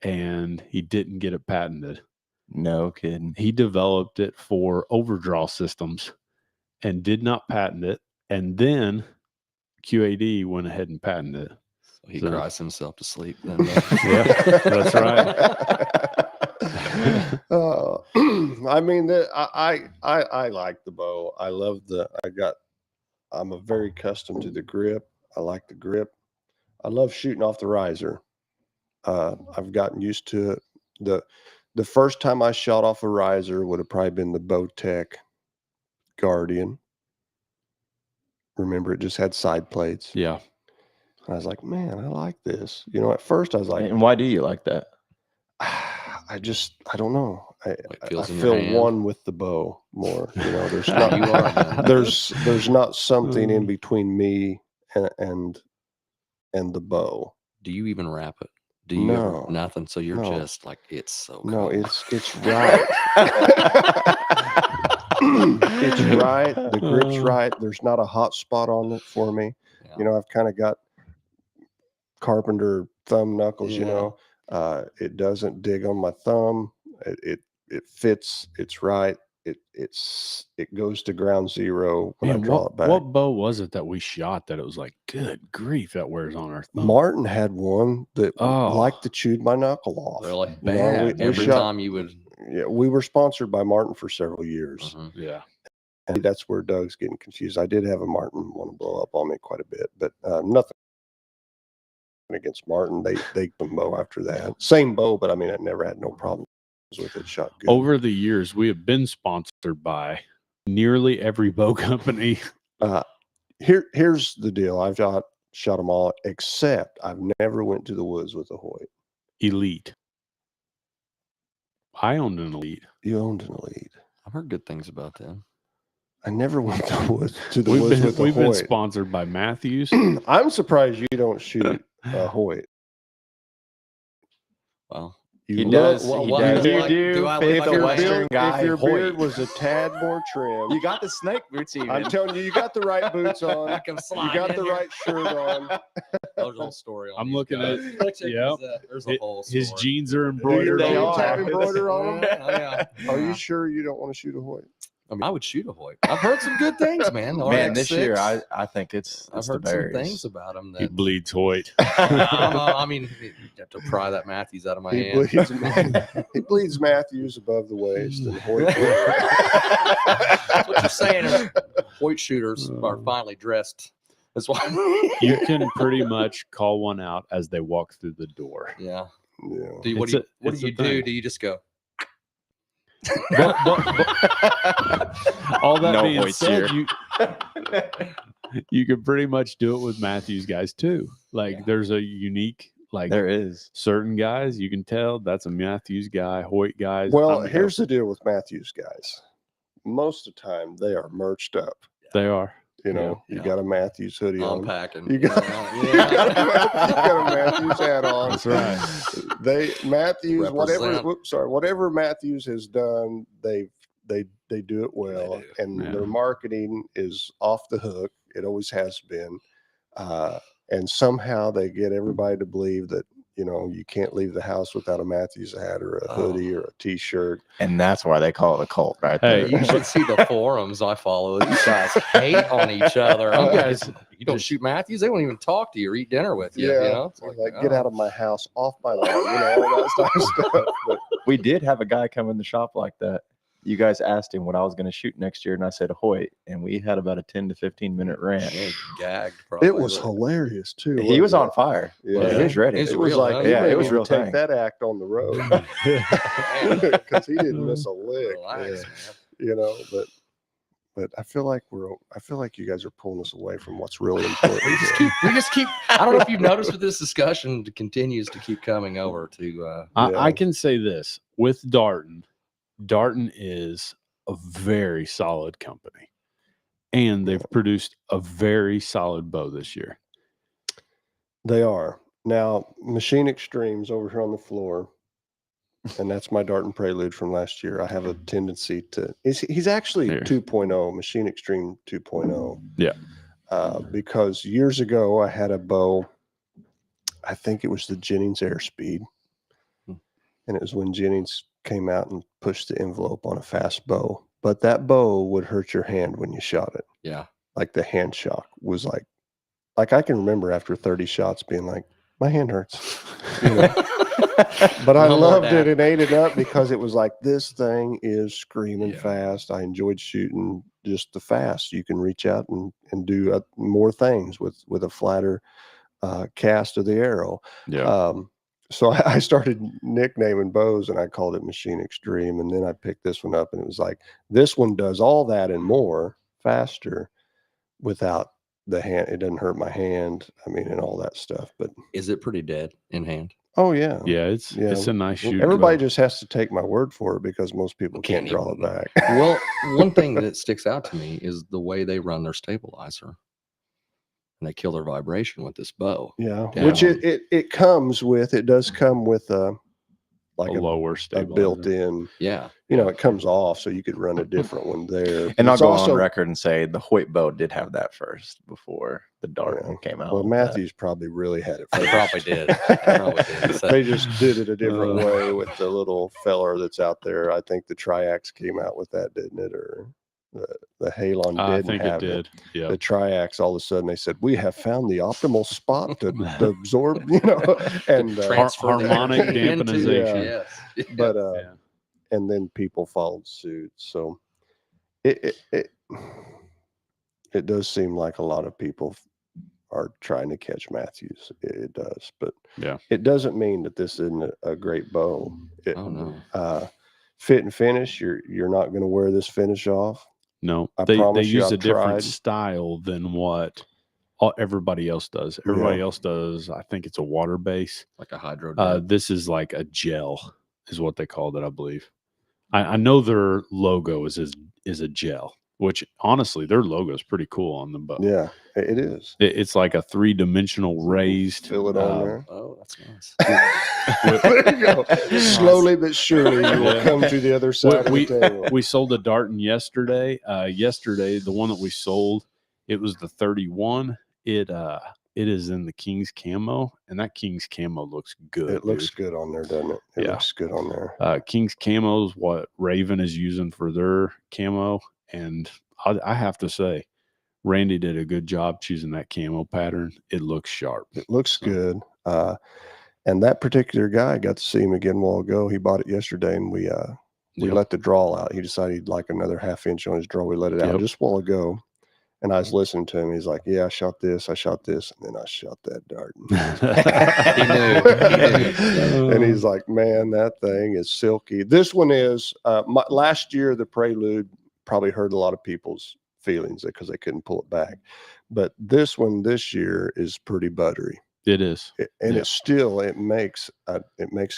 and he didn't get it patented. No kidding. He developed it for overdraw systems and did not patent it. And then QAD went ahead and patented it. So he cries himself to sleep. Then, yeah, that's right. I mean, I like the bow. I love I'm very accustomed to the grip. I like the grip. I love shooting off the riser. I've gotten used to it. The first time I shot off a riser would have probably been the Bowtech Guardian. Remember, it just had side plates. Yeah. And I was like, man, I like this. You know, at first I was like, And why do you like that? I don't know. I feels in your feel hand. one with the bow more. You know, there's You not are, man. there's not something in between me and the bow. Do you even wrap it? Do you No. ever, nothing? So you're No. just like, it's so No, cool. it's right. It's right. The grip's right. There's not a hot spot on it for me. Yeah. You know, I've kind of got carpenter thumb knuckles. You Yeah. know, it doesn't dig on my thumb. It fits. It's right. It goes to ground zero when Man, I draw it back. what bow was it that we shot that it was like, good grief, that wears on our thumb? Martin had one that liked to chew my knuckle off. Really? You know, we Every shot- time you would. Yeah, we were sponsored by Martin for several years. Mhm. Yeah. And that's where Doug's getting confused. I did have a Martin want to blow up on me quite a bit, but nothing against Martin. They can bow after that. Same bow, but I mean, I never had no problems with it. Shot good. Over the years, we have been sponsored by nearly every bow company. Here's the deal. I've shot them all, except I've never went to the woods with a Hoyt. Elite. I owned an Elite. You owned an Elite. I've heard good things about them. I never went to the woods We've with a been Hoyt. sponsored by Matthews. I'm surprised you don't shoot a Hoyt. Well, You He look- does. well, He what does. do You I- do do I fit look the like a Western guy. if your beard Hoyt. was a tad more trim, You got the snake boots even. I'm telling you, you got the right boots on. I can You slide got in the here. right shirt on. There's a whole story on I'm these looking guys. at- yep. There's a whole story. His jeans are Do your embroidered. They jeans on. are. have embroider on them? Oh, yeah. Are you sure you don't want to shoot a Hoyt? I mean, I would shoot a Hoyt. I've heard some good things, man. The Man, this RX-6, year I think it's I've the heard some berries. things about them He that bleeds Hoyt. I mean, you have to pry that Matthews out of my He hand. he bleeds Matthews above the waist and Hoyt. What you're saying is Hoyt shooters are finally dressed. That's why. You can pretty much call one out as they walk through the door. Yeah. Yeah. Do you, what It's do you, a- what it's do a you do? thing. Do you just go? All that No being Hoyt said, here. you can pretty much do it with Matthews guys too. Like Yeah. there's a unique, like There is. certain guys you can tell that's a Matthews guy, Hoyt guys. Well, I'm- here's the deal with Matthews guys. Most of the time they are merched up. they are. You know, Yeah. you got a Matthews hoodie I'm on. packing. You got, you got a Matthews hat on. That's right. Matthews, Represent. whatever Matthews has done, they do it well, do. and Yeah. their marketing is off the hook. It always has been, and somehow they get everybody to believe that, you know, you can't leave the house without a Matthews hat or a hoodie or a T-shirt. And that's why they call it a cult, right Hey, there. You should see the forums I follow. These guys hate on each other. You I'm guys like, you don't shoot Matthews. They won't even talk to you or eat dinner with you. Yeah, You know, it's like get out oh. of my house, off my lawn, you know, all that type of stuff. But We did have a guy come in the shop like that. You guys asked him what I was going to shoot next year, and I said Hoyt, and we had about a 10 to 15 minute rant. Yeah, gagged. Probably, it was but- hilarious too. He was wasn't on it? fire. Yeah. He was ready. It's It was real, like, huh? he Yeah, didn't it was even real take thing. that act on the road because he didn't miss a lick. Relax, Yeah. man. You know, but I feel like you guys are pulling us away from what's really important. here. We just keep. I don't know if you've noticed, but this discussion continues to keep coming over to. Yeah. I can say this with Darton. Darton is a very solid company, and they've produced a very solid bow this year. They are. Now, Machine Extremes over here on the floor, and that's my Darton Prelude from last year. I have a tendency to, he's actually Here. 2.0, Machine Extreme 2.0. Yeah. Because years ago, I had a bow, I think it was the Jennings Airspeed. And it was when Jennings came out and pushed the envelope on a fast bow. But that bow would hurt your hand when you shot it. Yeah. Like the hand shock was like I can remember after 30 shots being like, my hand hurts. You know? But I No more loved it that. and ate it up because it was like, this thing is screaming Yeah. fast. I enjoyed shooting just the fast. You can reach out and do more things with a flatter cast of the arrow. Yeah. So I started nicknaming bows and I called it Machine Extreme. And then I picked this one up and it was like, this one does all that and more faster without the hand. It doesn't hurt my hand. I mean, and all that stuff. But Is it pretty dead in hand? oh yeah. Yeah, it's a nice shoot. Everybody just has to take my word for it because most people can't Can't draw it even- back. Well, one thing that sticks out to me is the way they run their stabilizer, and they kill their vibration with this bow. Yeah. Down. Which it comes with, it does come with like a a lower stabilizer. built-in, Yeah. you know, it comes off so you could run a different one there. And I'll It's go also- on record and say the Hoyt bow did have that first before the Darton came out. Well, with that. Matthews probably really had it They first. probably did. They probably did. So- They just did it a different Uh, way with the little feller that's out there. I think the Triax came out with that, didn't it? Or the Halon I didn't think it have did. Yeah. The Triax, all of a sudden they said, we have found the optimal spot to absorb, you know, and Transfer the harmonic energy into- dampenization. Yes. but Yeah. and then people followed suit. So it does seem like a lot of people are trying to catch Matthews. It does, but Yeah. it doesn't mean that this isn't a great bow. Oh no. Fit and finish. You're not going to wear this finish off. No, I they promise you use a I've different tried. style than what everybody else does. Everybody else does, I think it's a water base. Like a hydro. dip. This is like a gel, is what they called it, I believe. I know their logo is a gel, which honestly, their logo is pretty cool on the bow. Yeah, it is. It's like a 3-dimensional raised. Fill it on there. Oh, that's nice. There you go. Slowly but surely, you will Yeah. come to the other side we, of the table. we sold a Darton yesterday. Yesterday, the one that we sold, it was the 31. It is in the King's camo, and that King's camo looks good. It looks dude. good on there, doesn't it? It Yeah. looks good on there. King's camo is what Raven is using for their camo, and I have to say, Randy did a good job choosing that camo pattern. It looks sharp. It looks good. And that particular guy, I got to see him again a while ago. He bought it yesterday, and we Yep. let the draw out. He decided he'd like another half inch on his draw. We let it out Yep. just a while ago. And I was listening to him. He's like, yeah, I shot this, and then I shot that Darton. He knew. And he's like, man, that thing is silky. This one is, last year, the Prelude probably hurt a lot of people's feelings because they couldn't pull it back. But this one this year is pretty buttery. It is. And Yeah. it's still, it makes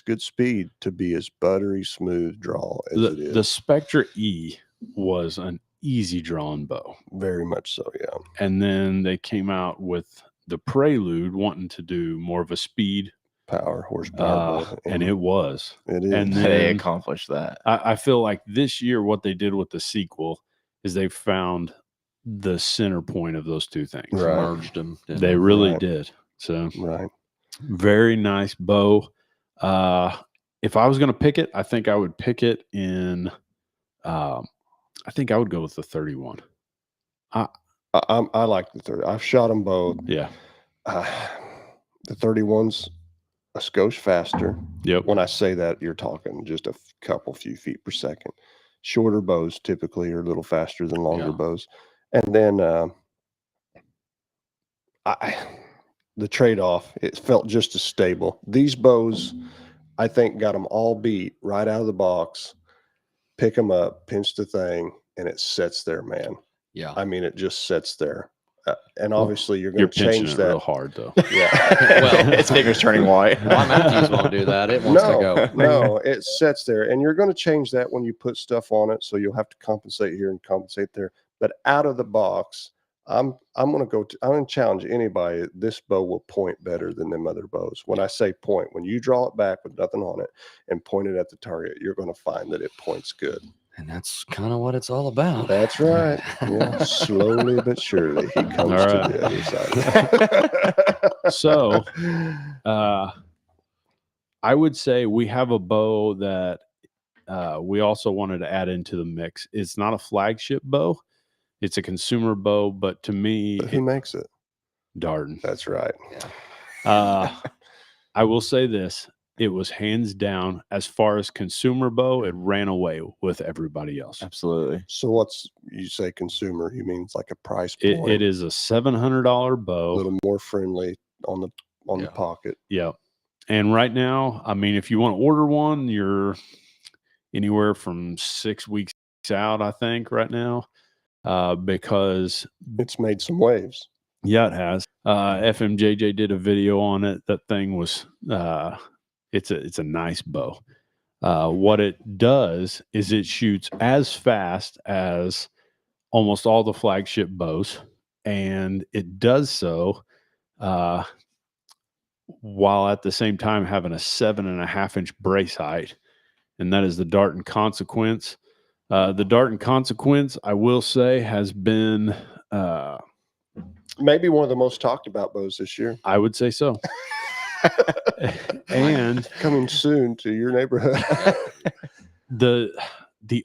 good speed to be as buttery smooth draw as it is. The Spectra E was an easy drawing bow. Very much so. Yeah. And then they came out with the Prelude, wanting to do more of a speed, Power, horsepower. bow. and it was. It is. And They then accomplished that. I feel like this year, what they did with the sequel is they found the center point of those two things. Right. Merged them. didn't They really Right. did. So right. very nice bow. If I was going to pick it, I think I would pick it in. I think I would go with the 31. I like the 30. I've shot them both. Yeah. The 31's a skosh faster. Yep. When I say that, you're talking just a few feet per second. Shorter bows typically are a little faster than longer Yeah. bows. And then the trade-off, it felt just as stable. These bows, I think, got them all beat right out of the box. Pick them up, pinch the thing, and it sits there, man. Yeah. I mean, it just sits there. And Well, obviously, you're You're going to pinching change it that. real hard, though. Yeah. Well, its finger's turning white. My Matthews won't do that. It wants to go. No, it sits there, and you're going to change that when you put stuff on it. So you'll have to compensate here and compensate there. But out of the box, I'm going to challenge anybody. This bow will point better than them other bows. When I say point, when you draw it back with nothing on it and point it at the target, you're going to find that it points good. And that's kind of what it's all about. That's right. Yeah, slowly but surely he comes All to right. the other side. So, I would say we have a bow that we also wanted to add into the mix. It's not a flagship bow. It's a consumer bow, but to me, But who makes it? Darden. That's right. I will say this. It was hands down, as far as consumer bow, it ran away with everybody else. Absolutely. So you say consumer, you mean it's like a price It point, is a $700 a bow. little more friendly on the Yeah. pocket. Yeah. And right now, I mean, if you want to order one, you're anywhere from 6 weeks out, I think, right now, because It's made some waves. yeah, it has. FMJJ did a video on it. That thing was, it's a nice bow. What it does is it shoots as fast as almost all the flagship bows, and it does so while at the same time having a 7.5-inch brace height, and that is the Darton Consequence. The Darton Consequence, I will say, has been, Maybe one of the most talked about bows this year. I would say so. And Coming soon to your neighborhood. the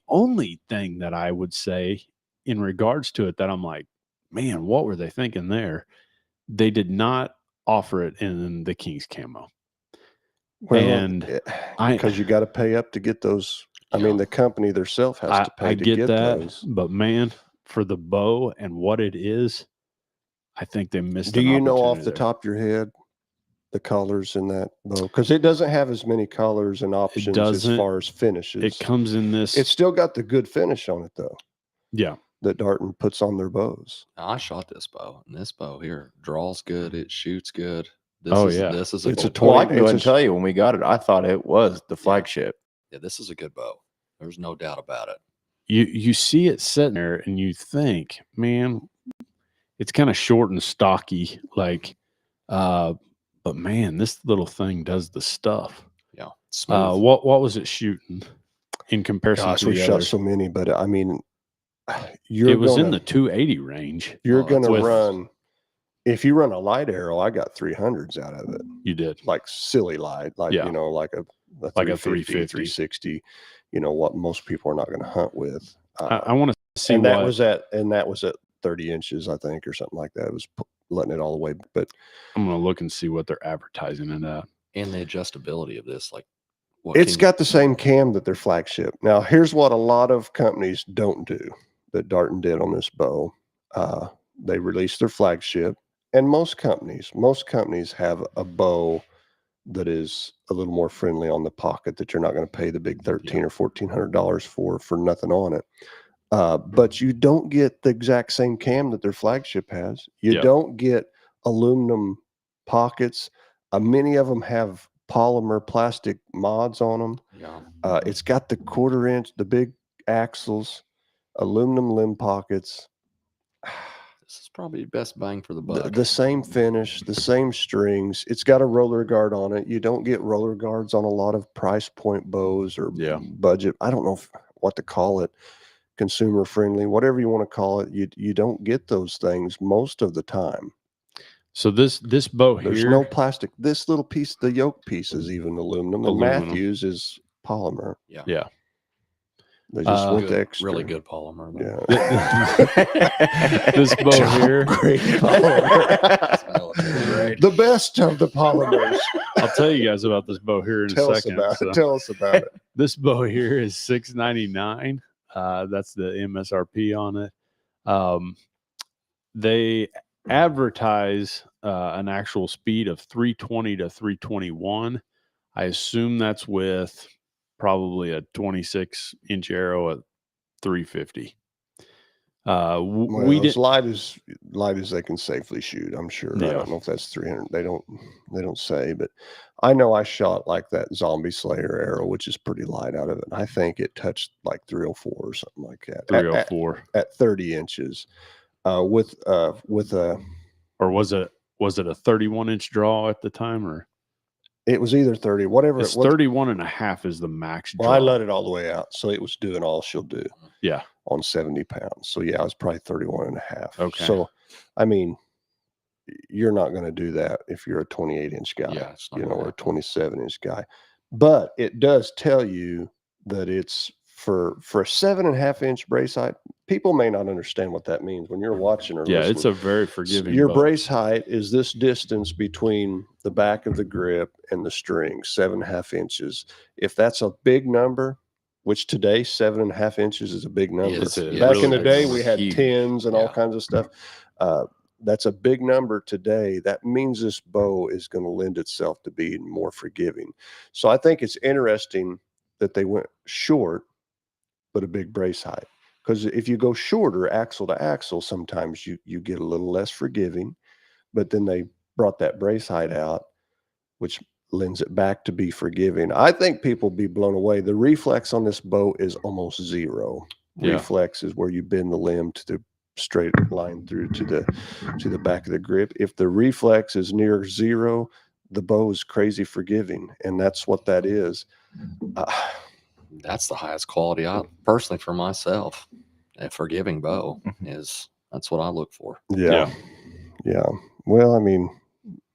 only thing that I would say in regards to it that I'm like, man, what were they thinking there? They did not offer it in the King's camo. And because you got to pay up to get those. I mean, the company themselves has to pay I to get get that, those. but man, for the bow and what it is, I think they missed. Do an you know off opportunity the there. top of your head the colors in that bow? Because it doesn't have as many colors and options as doesn't. far as finishes. It comes in this. It's still got the good finish on it though yeah. that Darton puts on their bows. I shot this bow, and this bow here draws good. It shoots good. Oh, is, yeah. This is It's a good Well, bow. I can go ahead and It's a- tell you when we got it, I thought it was the flagship. Yeah, this is a good bow. There's no doubt about it. You see it sitting there and you think, man, it's kind of short and stocky, like, but man, this little thing does the stuff. Yeah, smooth. What was it shooting in comparison Gosh, to we the shot others? so many, but I mean, It was in the 280 range. You're Oh, going to with- run. If you run a light arrow, I got 300s out of it, You did. like silly light, like Yeah. you know, like a Like a 350, 360. You know what most people are not going to hunt with. I want to see and what that was at 30 inches, I think, or something like that. It was letting it all the way, but I'm going to look and see what they're advertising it at. And the adjustability of this, like, what it's can got the same cam that their flagship. Now, here's what a lot of companies don't do that Darton did on this bow. They released their flagship, and most companies have a bow that is a little more friendly on the pocket that you're not going to pay the big $1,300 or $1,400 for nothing on it. But you don't get the exact same cam that their flagship has. You Yeah. don't get aluminum pockets. Many of them have polymer plastic mods on them. Yeah. It's got the 1/4 inch, the big axles. aluminum limb pockets. This is probably best bang for the The, buck. the same finish, the same strings. It's got a roller guard on it. You don't get roller guards on a lot of price point bows or Yeah. budget. I don't know what to call it, consumer friendly, whatever you want to call it. You don't get those things most of the time. So this bow There's here, no plastic. This little piece, the yoke piece is even aluminum, and Aluminum. Matthews is polymer. yeah. They just went Good, extra. really good polymer. though. Yeah. This bow here, Great polymer. Smell it. Great. The best of the polymers. I'll tell you guys about this bow here in Tell a us second. about So it. Tell us about it. this bow here is $699. That's the MSRP on it. They advertise an actual speed of 320 to 321. I assume that's with probably a 26-inch arrow at 350. Well, We as did. light as they can safely shoot. I'm sure. I Yeah. don't know if that's 300. They don't say, but I know I shot like that Zombie Slayer arrow, which is pretty light out of it. I think it touched like 304 or something like that. 304, at 30 inches, with a or was it a 31-inch draw at the time, or it was either 30, whatever it's it was. 31 and a half is the max draw. Well, I let it all the way out, so it was doing all she'll do. Yeah. On 70 pounds. So yeah, I was probably 31 and a half. Okay. So, I mean, you're not going to do that if you're a 28-inch guy, Yeah, it's not you know, gonna or a 27-inch guy. But it does tell you that it's for a 7.5-inch brace height. People may not understand what that means when you're watching or Yeah, listening. it's a very forgiving. Your bow. brace height is this distance between the back of the grip and the string, 7.5 inches. If that's a big number, which today 7.5 inches is a big number. Yes, it Back really in the day, is. we had Huge. 10s and all Yeah. kinds of stuff. That's a big number today. That means this bow is going to lend itself to being more forgiving. So I think it's interesting that they went short, but a big brace height. Because if you go shorter, axle to axle, sometimes you get a little less forgiving. But then they brought that brace height out, which lends it back to be forgiving. I think people be blown away. The reflex on this bow is almost zero. Yeah. Reflex is where you bend the limb to the straight line through to the back of the grip. If the reflex is near zero, the bow is crazy forgiving, and that's what that is. That's the highest quality I personally for myself. A forgiving bow is that's what I look for. Yeah. Well, I mean,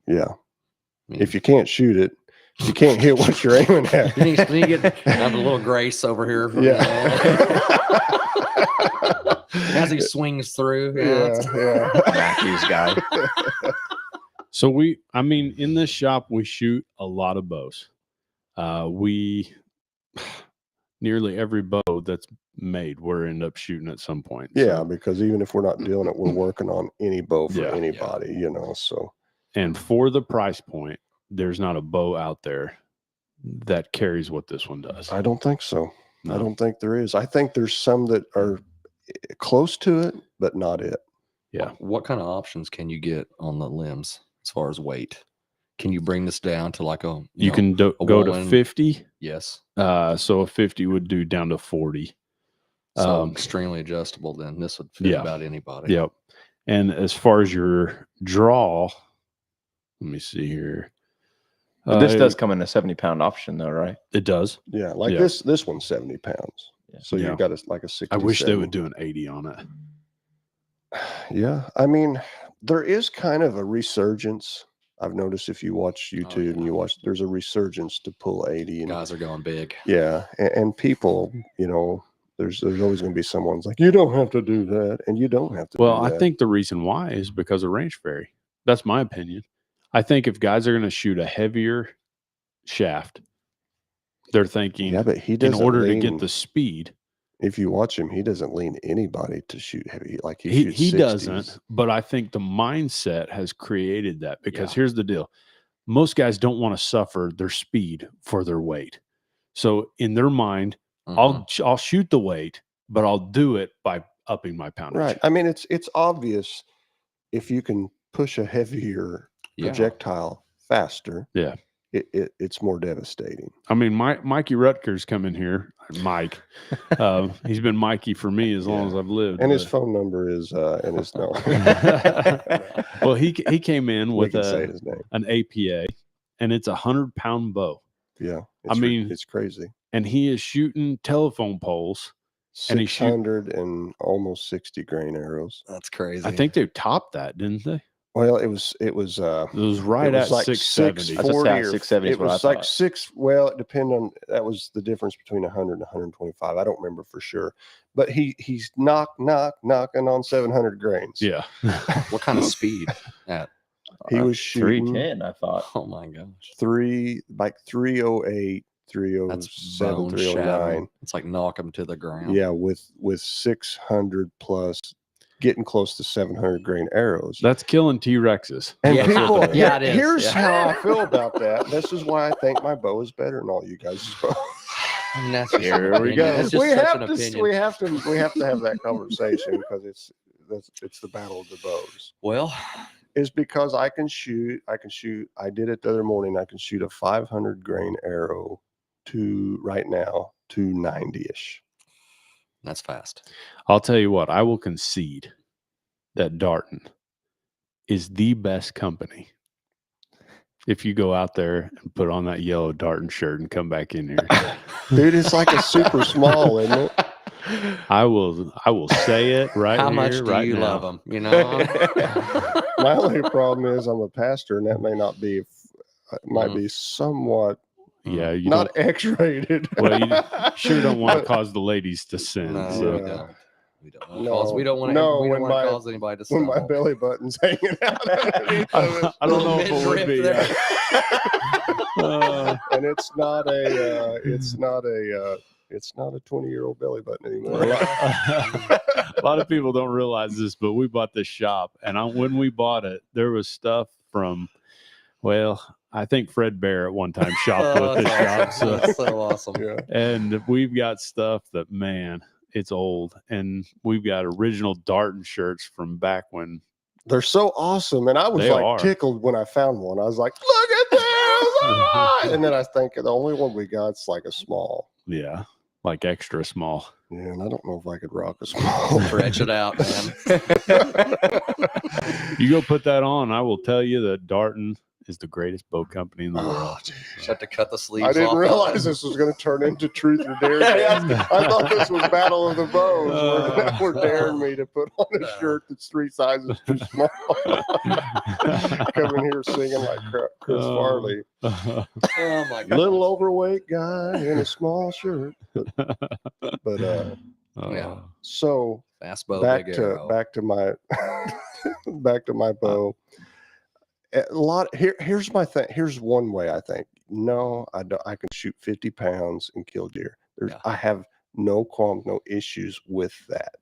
yeah. I mean, If you can't shoot it, you can't hit what you're aiming at. you get have a little grace over here. As he swings through. Yeah. Matthews guy. So in this shop, we shoot a lot of bows. Nearly every bow that's made, we're end up shooting at some point. Yeah, So- because even if we're not doing it, we're working on any bow for Yeah. anybody, you know. So and for the price point, there's not a bow out there that carries what this one does. I don't think so. No. I don't think there is. I think there's some that are close to it, but not it. Yeah. What kind of options can you get on the limbs as far as weight? Can you bring this down to like a You know, can go to Woolen- 50. yes. So a 50 would do down to 40. So extremely adjustable then. This would fit yeah. about anybody. Yep. And as far as your draw, let me see here. But this does come in a 70-pound option, though, right? It does. Yeah, like Yeah. this one's 70 pounds. Yeah. So Yeah. you got like a 60. I wish they would do an 80 on it. Yeah, I mean, there is kind of a resurgence. I've noticed if you watch YouTube and yeah. you watch, there's a resurgence to pull 80. And Guys are going big. yeah, and people, you know, there's always going to be someone's like, you don't have to do that, and you don't have to. Well, do I that. think the reason why is because of range vary. That's my opinion. I think if guys are going to shoot a heavier shaft, they're thinking yeah, but he in doesn't. order to lean- get the speed. if you watch him, he doesn't lean anybody to shoot heavy. Like he shoots He 60s. doesn't, but I think the mindset has created that because Yeah. here's the deal. Most guys don't want to suffer their speed for their weight. So in their mind, Mhm. I'll shoot the weight, but I'll do it by upping my poundage. Right. I mean, it's obvious if you can push a heavier Yeah. projectile faster. Yeah. it's more devastating. I mean, Mikey Rutgers come in here. Mike, he's been Mikey for me as long as I've lived. And his phone number is and his no. Well, he came in We with can say his name. an APA, and it's 100-pound bow, Yeah, it's crazy. and he is shooting telephone poles. And he shoot- 600 and almost 60 grain arrows. That's crazy. I think they topped that, didn't they? Well, it was It was right at 670. I was just 640 saying or 670 is it what I was like thought. 6. Well, it depended on, that was the difference between 100 and 125. I don't remember for sure, but he's knocking on 700 grains. Yeah. What kind of speed? At He was shooting 310, I thought. oh my gosh, 308, that's 307, bone 309. shattering. It's like knock them to the ground. Yeah, with 600 plus, getting close to 700 grain arrows. That's killing T-Rexes. And Yeah. people, Yeah, it is. here's Yeah. how I feel about that. This is why I think my bow is better than all you guys' bow. And that's just Here an we opinion. go. That's just We such have an to, opinion. we have to have that conversation because it's the battle of the bows. Well, Is because I can shoot. I did it the other morning. I can shoot a 500 grain arrow to right now to 90ish. that's fast. I'll tell you what, I will concede that Darton is the best company. If you go out there and put on that yellow Darton shirt and come back in here, Dude, it's like a super small, isn't it? I will say it right How here, much do right you now. love them? You know, My only problem is I'm a pastor, and that may not be, it might Mm. be somewhat Yeah, you not don't, X-rated. well, you sure don't want to cause the ladies to sin. no, so. we Yeah. don't. We don't. No, Cause we don't want to. no, we don't when want to my- cause anybody to when my stumble. belly button's hanging out underneath of it. I don't know Little if it would midriff be. there. And it's not a 20-year-old belly button anymore. A lot of people don't realize this, but we bought this shop, and when we bought it, there was stuff from, well, I think Fred Bear at one time shopped Oh, with this shop. that's awesome. So, That's so awesome. Yeah. and we've got stuff that, man, it's old, and we've got original Darton shirts from back when. They're so awesome. And I was They like are. tickled when I found one. I was like, look at this. Ah! And then I think the only one we got's like a small. Yeah, like extra small. Yeah, and I don't know if I could rock a small. Stretch it out, man. You go put that on, I will tell you that Darton is the greatest bow company in the world. Oh, dude. Just have to cut the sleeves I didn't off. realize this was going to turn into truth or dare. I thought this was Battle of the Bows. Where we're daring me to put on a shirt that's 3 sizes too small. Coming here singing like Chris Farley. Oh my god. Little overweight guy in a small shirt. But Yeah. so Fast bow, back big to arrow. back to my back to my bow. Here's my thing. Here's one way I think. No, I don't. I can shoot 50 pounds and kill deer. Yeah. I have no qualms, no issues with that.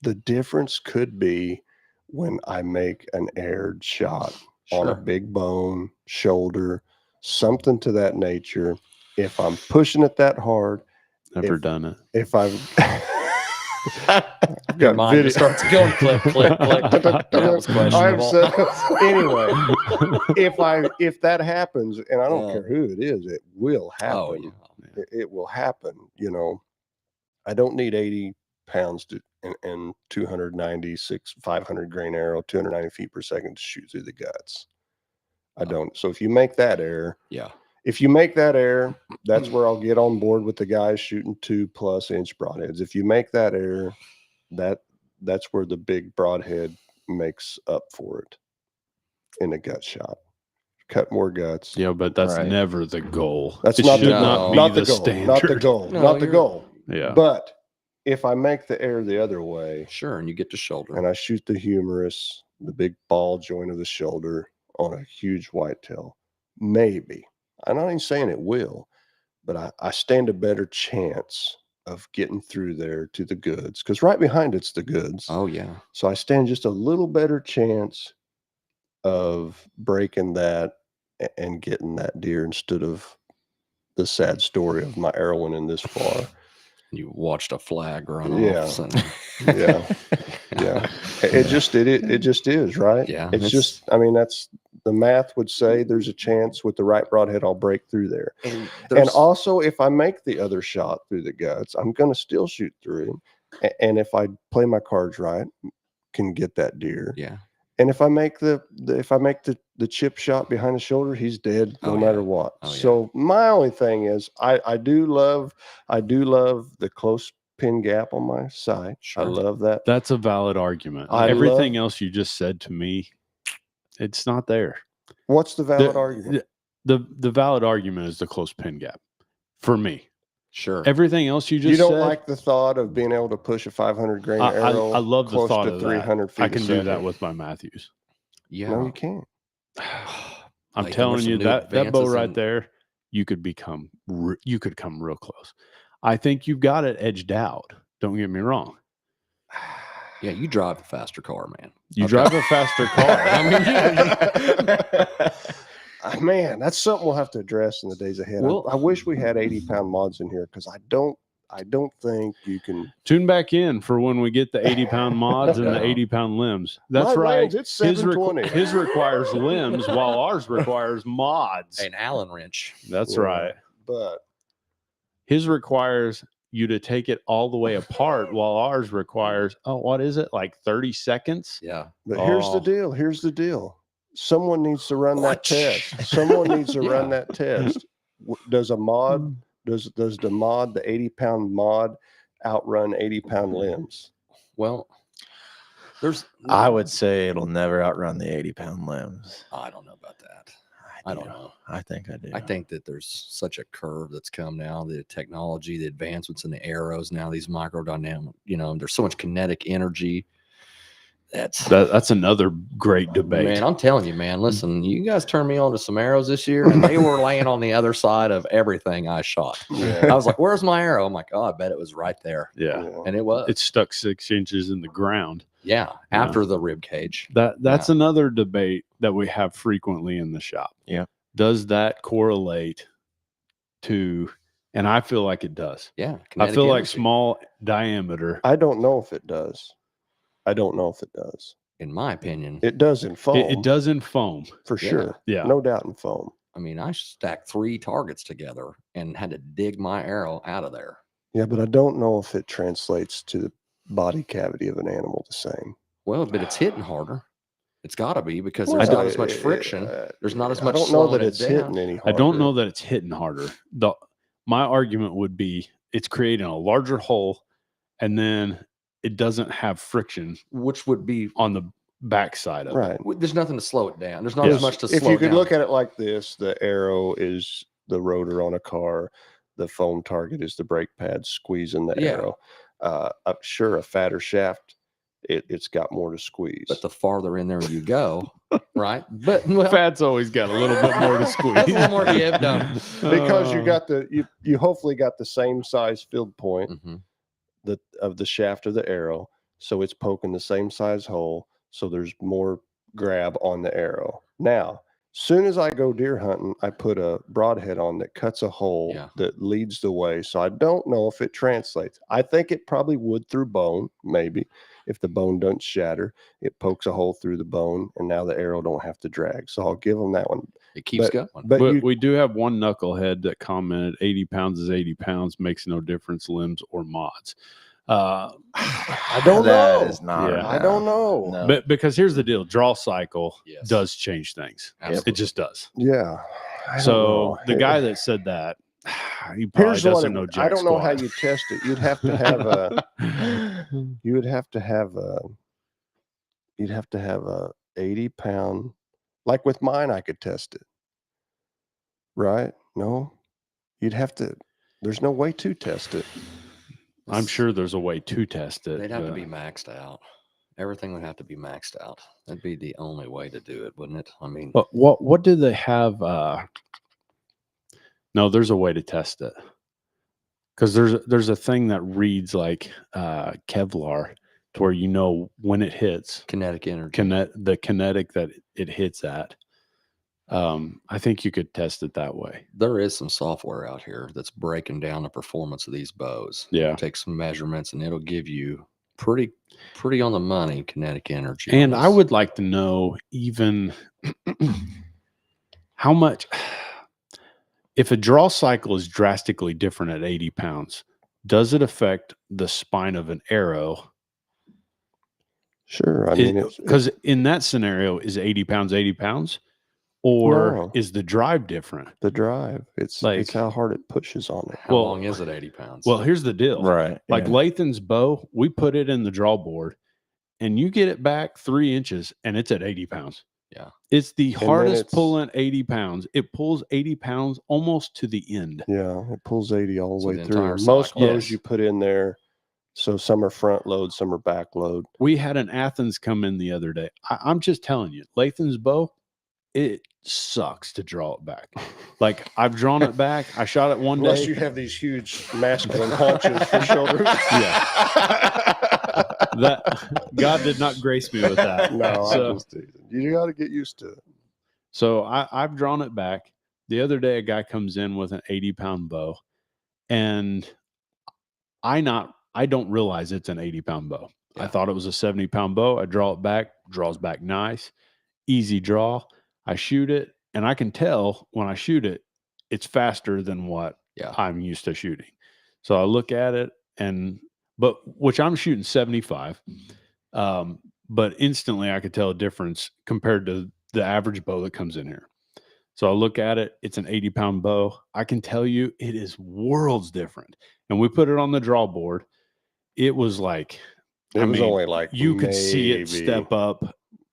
The difference could be when I make an aired shot on a Sure. big bone, shoulder, something to that nature. If I'm pushing it that hard, Never done it. if I've I've Your got mind video. just starts going click, click, click. That was I've questionable. said, anyway, if that happens, and I don't Yeah. care who it is, it will happen. Oh yeah. It will happen. You know, I don't need 80 pounds and 296 500 grain arrow, 290 feet per second to shoot through the guts. I don't. So if you make that error, Yeah. if you make that error, that's where I'll get on board with the guys shooting 2+ inch broadheads. If you make that error, that's where the big broadhead makes up for it in a gut shot. Cut more guts. Yeah, but that's Right. never the goal. That's It not the should goal. not be not the, the goal. standard. Not the goal. No, not the you're- goal. Yeah. But if I make the error the other way Sure. And you get to shoulder. and I shoot the humerus, the big ball joint of the shoulder on a huge whitetail, maybe. I'm not even saying it will, but I stand a better chance of getting through there to the goods because right behind it's the goods. Oh yeah. So I stand just a little better chance of breaking that and getting that deer instead of the sad story of my arrowing in this far. You watched a flag run Yeah. off. Yeah. Yeah. It just is, right? Yeah, It's it's- just, I mean, that's The math would say there's a chance with the right broadhead I'll break through there. And And also, if I make the other shot through the guts, I'm going to still shoot through him. And if I play my cards right, can get that deer. yeah. And if I make the chip shot behind the shoulder, he's dead no Oh, matter yeah. what. Oh, yeah. So my only thing is I do love the close pin gap on my sight. I Sure. love that. That's a valid argument. I Everything else you just said to me, it's not there. What's the valid The- argument? The valid argument is the close pin gap for me. Sure. Everything else you just You don't said, like the thought of being able to push a 500 grain I arrow? love the close thought to of 300 that. feet I a can do that second? with my Matthews. yeah. No, you can't. I'm Like, telling there's you some new that bow advances right in- there, you could come real close. I think you've got it edged out. Don't get me wrong. Yeah, you drive a faster car, man. You Okay. drive a faster car. Man, that's something we'll have to address in the days ahead. Well- I wish we had 80-pound mods in here because I don't think you can. Tune back in for when we get the 80-pound mods and the Yeah. 80-pound limbs. That's My right. lands, it's 720. His requires limbs while ours requires mods. An Allen wrench. That's Yeah. right. But His requires you to take it all the way apart while ours requires, what is it? Like 30 seconds? Yeah. here's the Oh. deal. Here's the deal. Someone needs to run that What? test. Someone needs to run Yeah. that test. Does a mod? Does the mod, the 80-pound mod, outrun 80-pound limbs? Well, there's. I would say it'll never outrun the 80-pound limbs. I don't know about that. I don't know. I think I do. I think that there's such a curve that's come now. The technology, the advancements in the arrows now, these microdynamic. There's so much kinetic energy. That's another great debate. Man, I'm telling you, man. Listen, you guys turned me on to some arrows this year, and they were laying on the other side of everything I shot. Yeah. I was like, "Where's my arrow?" I'm like, "Oh, I bet it was right there," Yeah. and it was. It's stuck 6 inches in the ground. Yeah, after the rib cage. That's another debate that we have frequently in the shop. Yeah. Does that correlate to, and I feel like it does. Yeah, I kinetic feel like energy. small diameter. I don't know if it does. I don't know if it does. In my opinion, It does in foam. It does in foam. for Yeah. sure. Yeah. No doubt in foam. I mean, I stacked 3 targets together and had to dig my arrow out of there. Yeah, but I don't know if it translates to the body cavity of an animal the same. Well, but it's hitting harder. It's got to be because Well, there's not I- as much friction. There's not as much I don't know slowing that it it's down. hitting any I harder. don't know that it's hitting harder. My argument would be it's creating a larger hole, and then it doesn't have friction Which would be on the backside of it. Right. there's nothing to slow it down. There's not Yes. as much to If slow you it could down. look at it like this, the arrow is the rotor on a car, the foam target is the brake pad squeezing the Yeah. arrow. I'm sure a fatter shaft, it's got more to squeeze. But the farther in there you go, right? But well, Fat's always got a little bit more to squeeze. That's a little more give, don't because you Uh, got you hopefully got the same size field point Mhm. of the shaft of the arrow, so it's poking the same size hole, so there's more grab on the arrow. Now, soon as I go deer hunting, I put a broadhead on that cuts a hole Yeah. that leads the way. So I don't know if it translates. I think it probably would through bone, maybe. If the bone doesn't shatter, it pokes a hole through the bone, and now the arrow don't have to drag. So I'll give them that one. It keeps But- going. But But you, we do have one knucklehead that commented 80 pounds is 80 pounds, makes no difference, limbs or mods. I don't That know. is not. Yeah. I don't know. No. But because here's the deal, draw cycle Yes. does change things. Absolutely. It just does. Yeah. I don't So know. the guy that said that, he probably Here's what doesn't know jack I don't know how squat. you test it. You'd have to have a. You would have to have a. You'd have to have a 80-pound. Like with mine, I could test it. Right? No, you'd have to. There's no way to test it. I'm sure there's a way to test it. They'd have to but- be maxed out. Everything would have to be maxed out. That'd be the only way to do it, wouldn't it? I mean, But what do they have? No, there's a way to test it. Because there's a thing that reads like Kevlar, to where you know when it hits, kinetic energy. the kinetic that it hits at. I think you could test it that way. There is some software out here that's breaking down the performance of these bows. Yeah. Take some measurements and it'll give you pretty on the money, Kinetic Energy. on And I this. would like to know even how much, if a draw cycle is drastically different at 80 pounds, does it affect the spine of an arrow? Sure. I mean, it's Because in that scenario, is 80 pounds, or No. is the drive different? the drive. It's Like- how hard it pushes on it. How well- long is it? 80 pounds. Well, here's the deal. Right. Like yeah. Lathan's bow, we put it in the draw board and you get it back 3 inches and it's at 80 pounds. Yeah. It's the then hardest it's- pulling 80 pounds. It pulls 80 pounds almost to the end. Yeah, it pulls 80 all the So way the through. entire Most cycle. bows Yes. you put in there, so some are front load, some are back load. We had an Athens come in the other day. I'm just telling you, Lathan's bow, it sucks to draw it back. Like I've drawn it back. I shot it one Unless day. you have these huge masculine haunches for shoulders. That God did not grace me with that. No, So- I'm just teasing. You got to get used to it. So I've drawn it back. The other day, a guy comes in with an 80-pound bow, and I don't realize it's an 80-pound bow. I Yeah. thought it was a 70-pound bow. I draw it back, draws back nice, easy draw. I shoot it, and I can tell when I shoot it, it's faster than what Yeah. I'm used to shooting. So I look at it, but which I'm shooting 75. But instantly I could tell a difference compared to the average bow that comes in here. So I look at it, it's an 80-pound bow. I can tell you it is worlds different. And we put it on the draw board. It was like, It I was mean, only like you could see it maybe- step up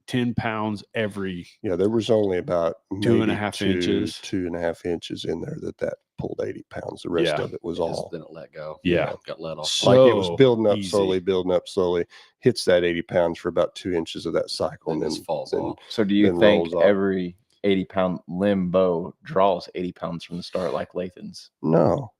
10 pounds every. Yeah, there was only about 2.5 inches. 2.5 inches in there that pulled 80 pounds. The rest Yeah. of it was Just all didn't let go. Yeah. Got let off. like it was So building up easy. slowly, hits that 80 pounds for about 2 inches of that cycle, And and just then falls then- off. So do you then think rolls off. every 80-pound limb bow draws 80 pounds from the start like Lathan's? No,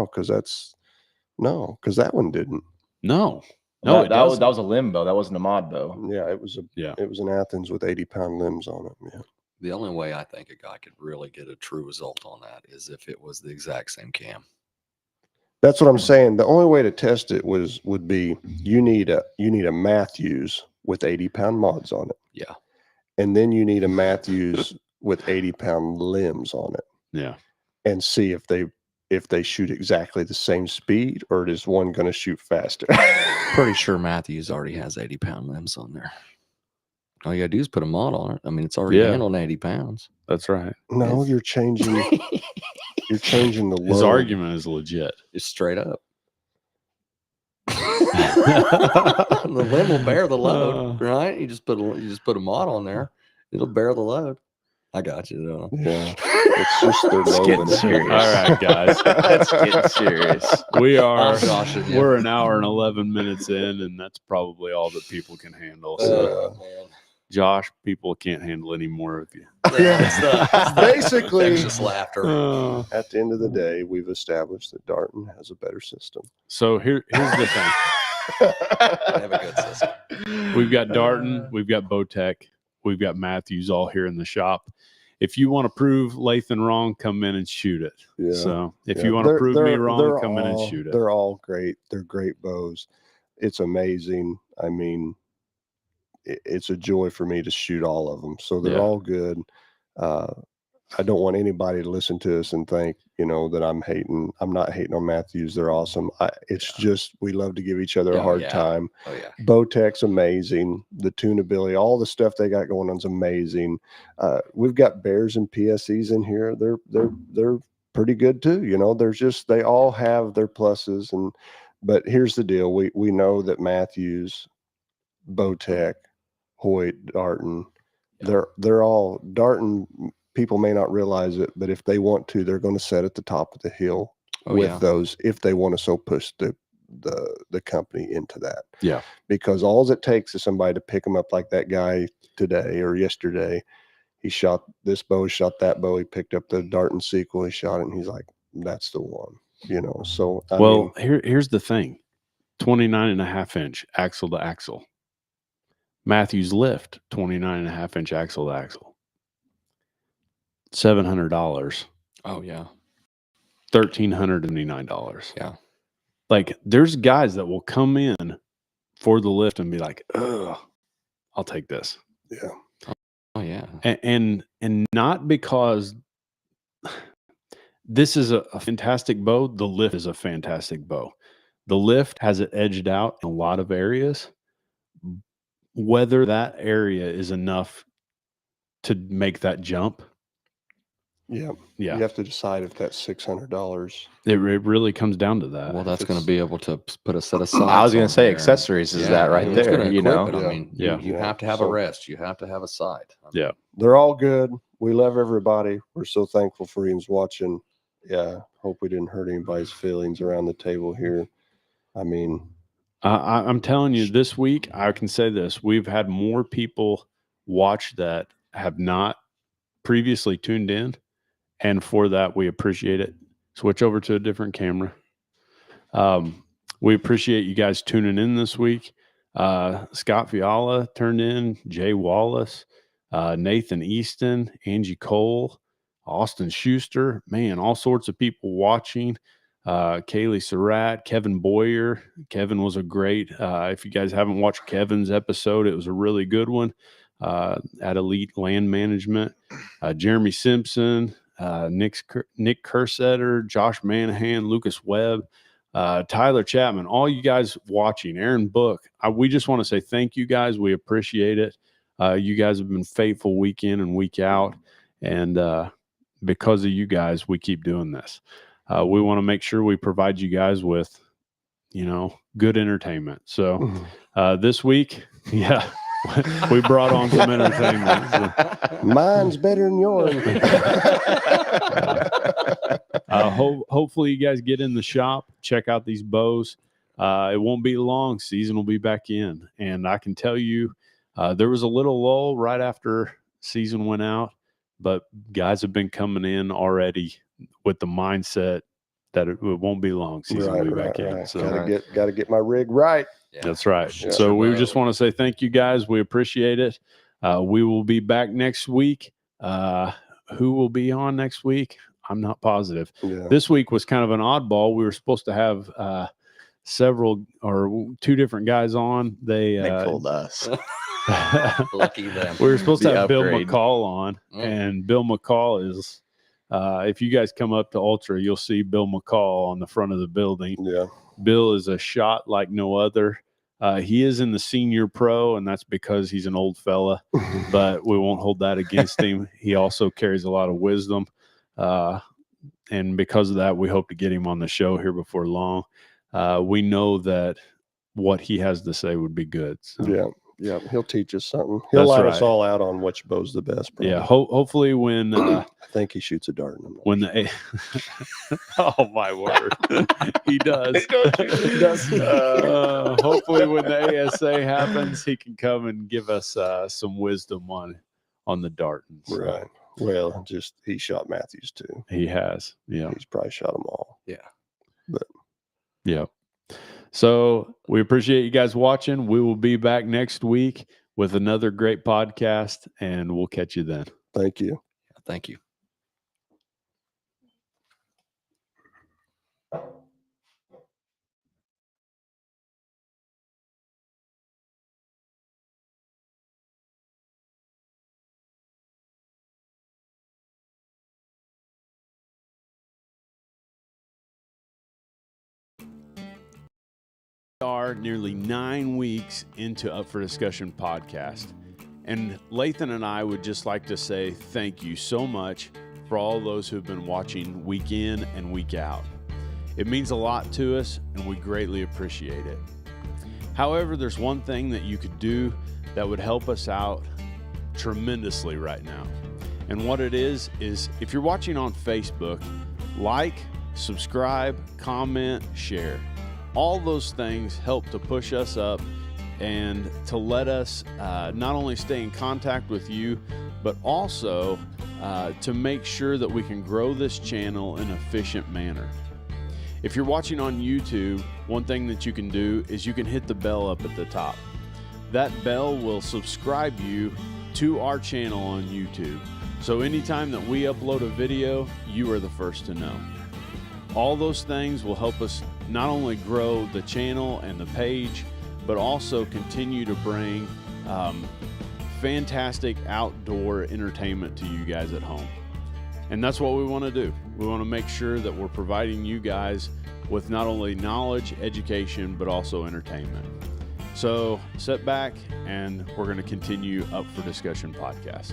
because that one didn't. No, No, it that was doesn't. a limb bow. That wasn't a mod bow. Yeah, it was Yeah. it was an Athens with 80-pound limbs on it. Yeah. The only way I think a guy could really get a true result on that is if it was the exact same cam. That's what I'm saying. The only way to test it would be you need a Matthews with 80-pound mods on it. Yeah. And then you need a Matthews with 80-pound limbs on it, Yeah. and see if they shoot exactly the same speed, or is one going to shoot faster. Pretty sure Matthews already has 80-pound limbs on there. All you gotta do is put a mod on it. I mean, it's already Yeah. handling 80 pounds. That's right. No, you're changing the His load. argument is legit. Just straight up. The limb will bear the load, right? You just put a mod on there. It'll bear the load. I got you. Though. Yeah, it's just their It's load. getting and- serious. All right, guys. That's getting serious. We are. I'm joshing you. We're an hour and 11 minutes in, and that's probably all that people can handle. So, Man. Josh, people can't handle any more of you. Yeah. It's the Basically- infectious laughter. At the end of the day, we've established that Darton has a better system. So here's the thing: They have a good system. we've got Darton, we've got Bowtech, we've got Matthews all here in the shop. If you want to prove Lathan wrong, come in and shoot it. Yeah. So if Yeah, you want to they're- prove me they're- wrong, they're come in and all- shoot it. They're all great. They're great bows. It's amazing. I mean, it's a joy for me to shoot all of them. So they're Yeah. all good. I don't want anybody to listen to us and think, that I'm hating. I'm not hating on Matthews. They're awesome. It's just we love to give each other a Oh, hard yeah. time. Oh yeah. Bowtech's amazing. The tunability, all the stuff they got going on is amazing. We've got bears and PSEs in here. They're pretty good too. They all have their pluses, but here's the deal. We know that Matthews, Bowtech, Hoyt, Darton, they're all Darton. People may not realize it, but if they want to, they're going to set at the top of the hill Oh with yeah. those if they want to so push the company into that. Yeah. Because all it takes is somebody to pick them up like that guy today or yesterday. He shot this bow, shot that bow. He picked up the Darton sequel. He shot it, and he's like, "That's the one." So I Well, mean, here's the thing: 29.5-inch axle to axle. Matthews lift 29.5-inch axle to axle. $700, Oh yeah. $1,379. Yeah. Like there's guys that will come in for the lift and be like, oh, I'll take this. Yeah. Oh yeah. And not because this is a fantastic bow. The lift is a fantastic bow. The lift has it edged out in a lot of areas. Whether that area is enough to make that jump. Yeah. Yeah. You have to decide if that's $600. It really comes down to that. Well, that's going to it's- be able to put a set of sights. I was going on to say there. accessories is Yeah, that right it's gonna there, you know? equip it. I Yeah. mean, Yeah. you Yeah. have to have So- a rest. You have to have a sight. I mean, Yeah. They're all good. We love everybody. We're so thankful for you watching. Yeah. Hope we didn't hurt anybody's feelings around the table here. I mean, I'm telling you, this week, I can say this. We've had more people watch that have not previously tuned in. And for that, we appreciate it. Switch over to a different camera. We appreciate you guys tuning in this week. Scott Fiala turned in, Jay Wallace, Nathan Easton, Angie Cole, Austin Schuster, man, all sorts of people watching. Kaylee Surratt, Kevin Boyer. Kevin was a great, if you guys haven't watched Kevin's episode, it was a really good one at Elite Land Management. Jeremy Simpson, Nick Kersetter, Josh Manahan, Lucas Webb, Tyler Chapman, all you guys watching, Aaron Book. We just want to say thank you guys. We appreciate it. You guys have been faithful week in and week out. And because of you guys, we keep doing this. We want to make sure we provide you guys with, good entertainment. So this week, yeah, we brought on some entertainment. So, mine's better than yours. hopefully you guys get in the shop, check out these bows. It won't be long. Season will be back in. And I can tell you, there was a little lull right after season went out, but guys have been coming in already with the mindset that it won't be long. Season will be back in. So Gotta get my rig right. yeah. that's right. Yeah. So we Wow. just want to say thank you guys. We appreciate it. We will be back next week. Who will be on next week? I'm not positive. Yeah. This week was kind of an oddball. We were supposed to have several or two different guys on. They They fooled us. Lucky them. we were supposed to The have Bill upgrade. McCall on, Mm. and Bill McCall is. If you guys come up to Ultra, you'll see Bill McCall on the front of the building. Yeah. Bill is a shot like no other. He is in the senior pro, and that's because he's an old fella, but we won't hold that against him. He also carries a lot of wisdom. And because of that, we hope to get him on the show here before long. We know that what he has to say would be good. So, Yeah. Yeah. He'll teach us something. He'll That's light us right. all out on which bow's the best. probably. yeah. Hopefully when I think he shoots a dart. I'm not when the oh my word, he does. He does. Hopefully when the ASA happens, he can come and give us some wisdom on the dart. And so Right. Well, just he shot Matthews too. He has. Yeah. He's probably shot them all. Yeah. So we appreciate you guys watching. We will be back next week with another great podcast, and we'll catch you then. Thank you. Thank you. We are nearly 9 weeks into Up for Discussion podcast. And Lathan and I would just like to say thank you so much for all those who've been watching week in and week out. It means a lot to us, and we greatly appreciate it. However, there's one thing that you could do that would help us out tremendously right now. And what it is if you're watching on Facebook, like, subscribe, comment, share. All those things help to push us up and to let us not only stay in contact with you, but also to make sure that we can grow this channel in an efficient manner. If you're watching on YouTube, one thing that you can do is you can hit the bell up at the top. That bell will subscribe you to our channel on YouTube. So anytime that we upload a video, you are the first to know. All those things will help us not only grow the channel and the page, but also continue to bring fantastic outdoor entertainment to you guys at home. And that's what we want to do. We want to make sure that we're providing you guys with not only knowledge, education, but also entertainment. So sit back and we're going to continue Up for Discussion podcast.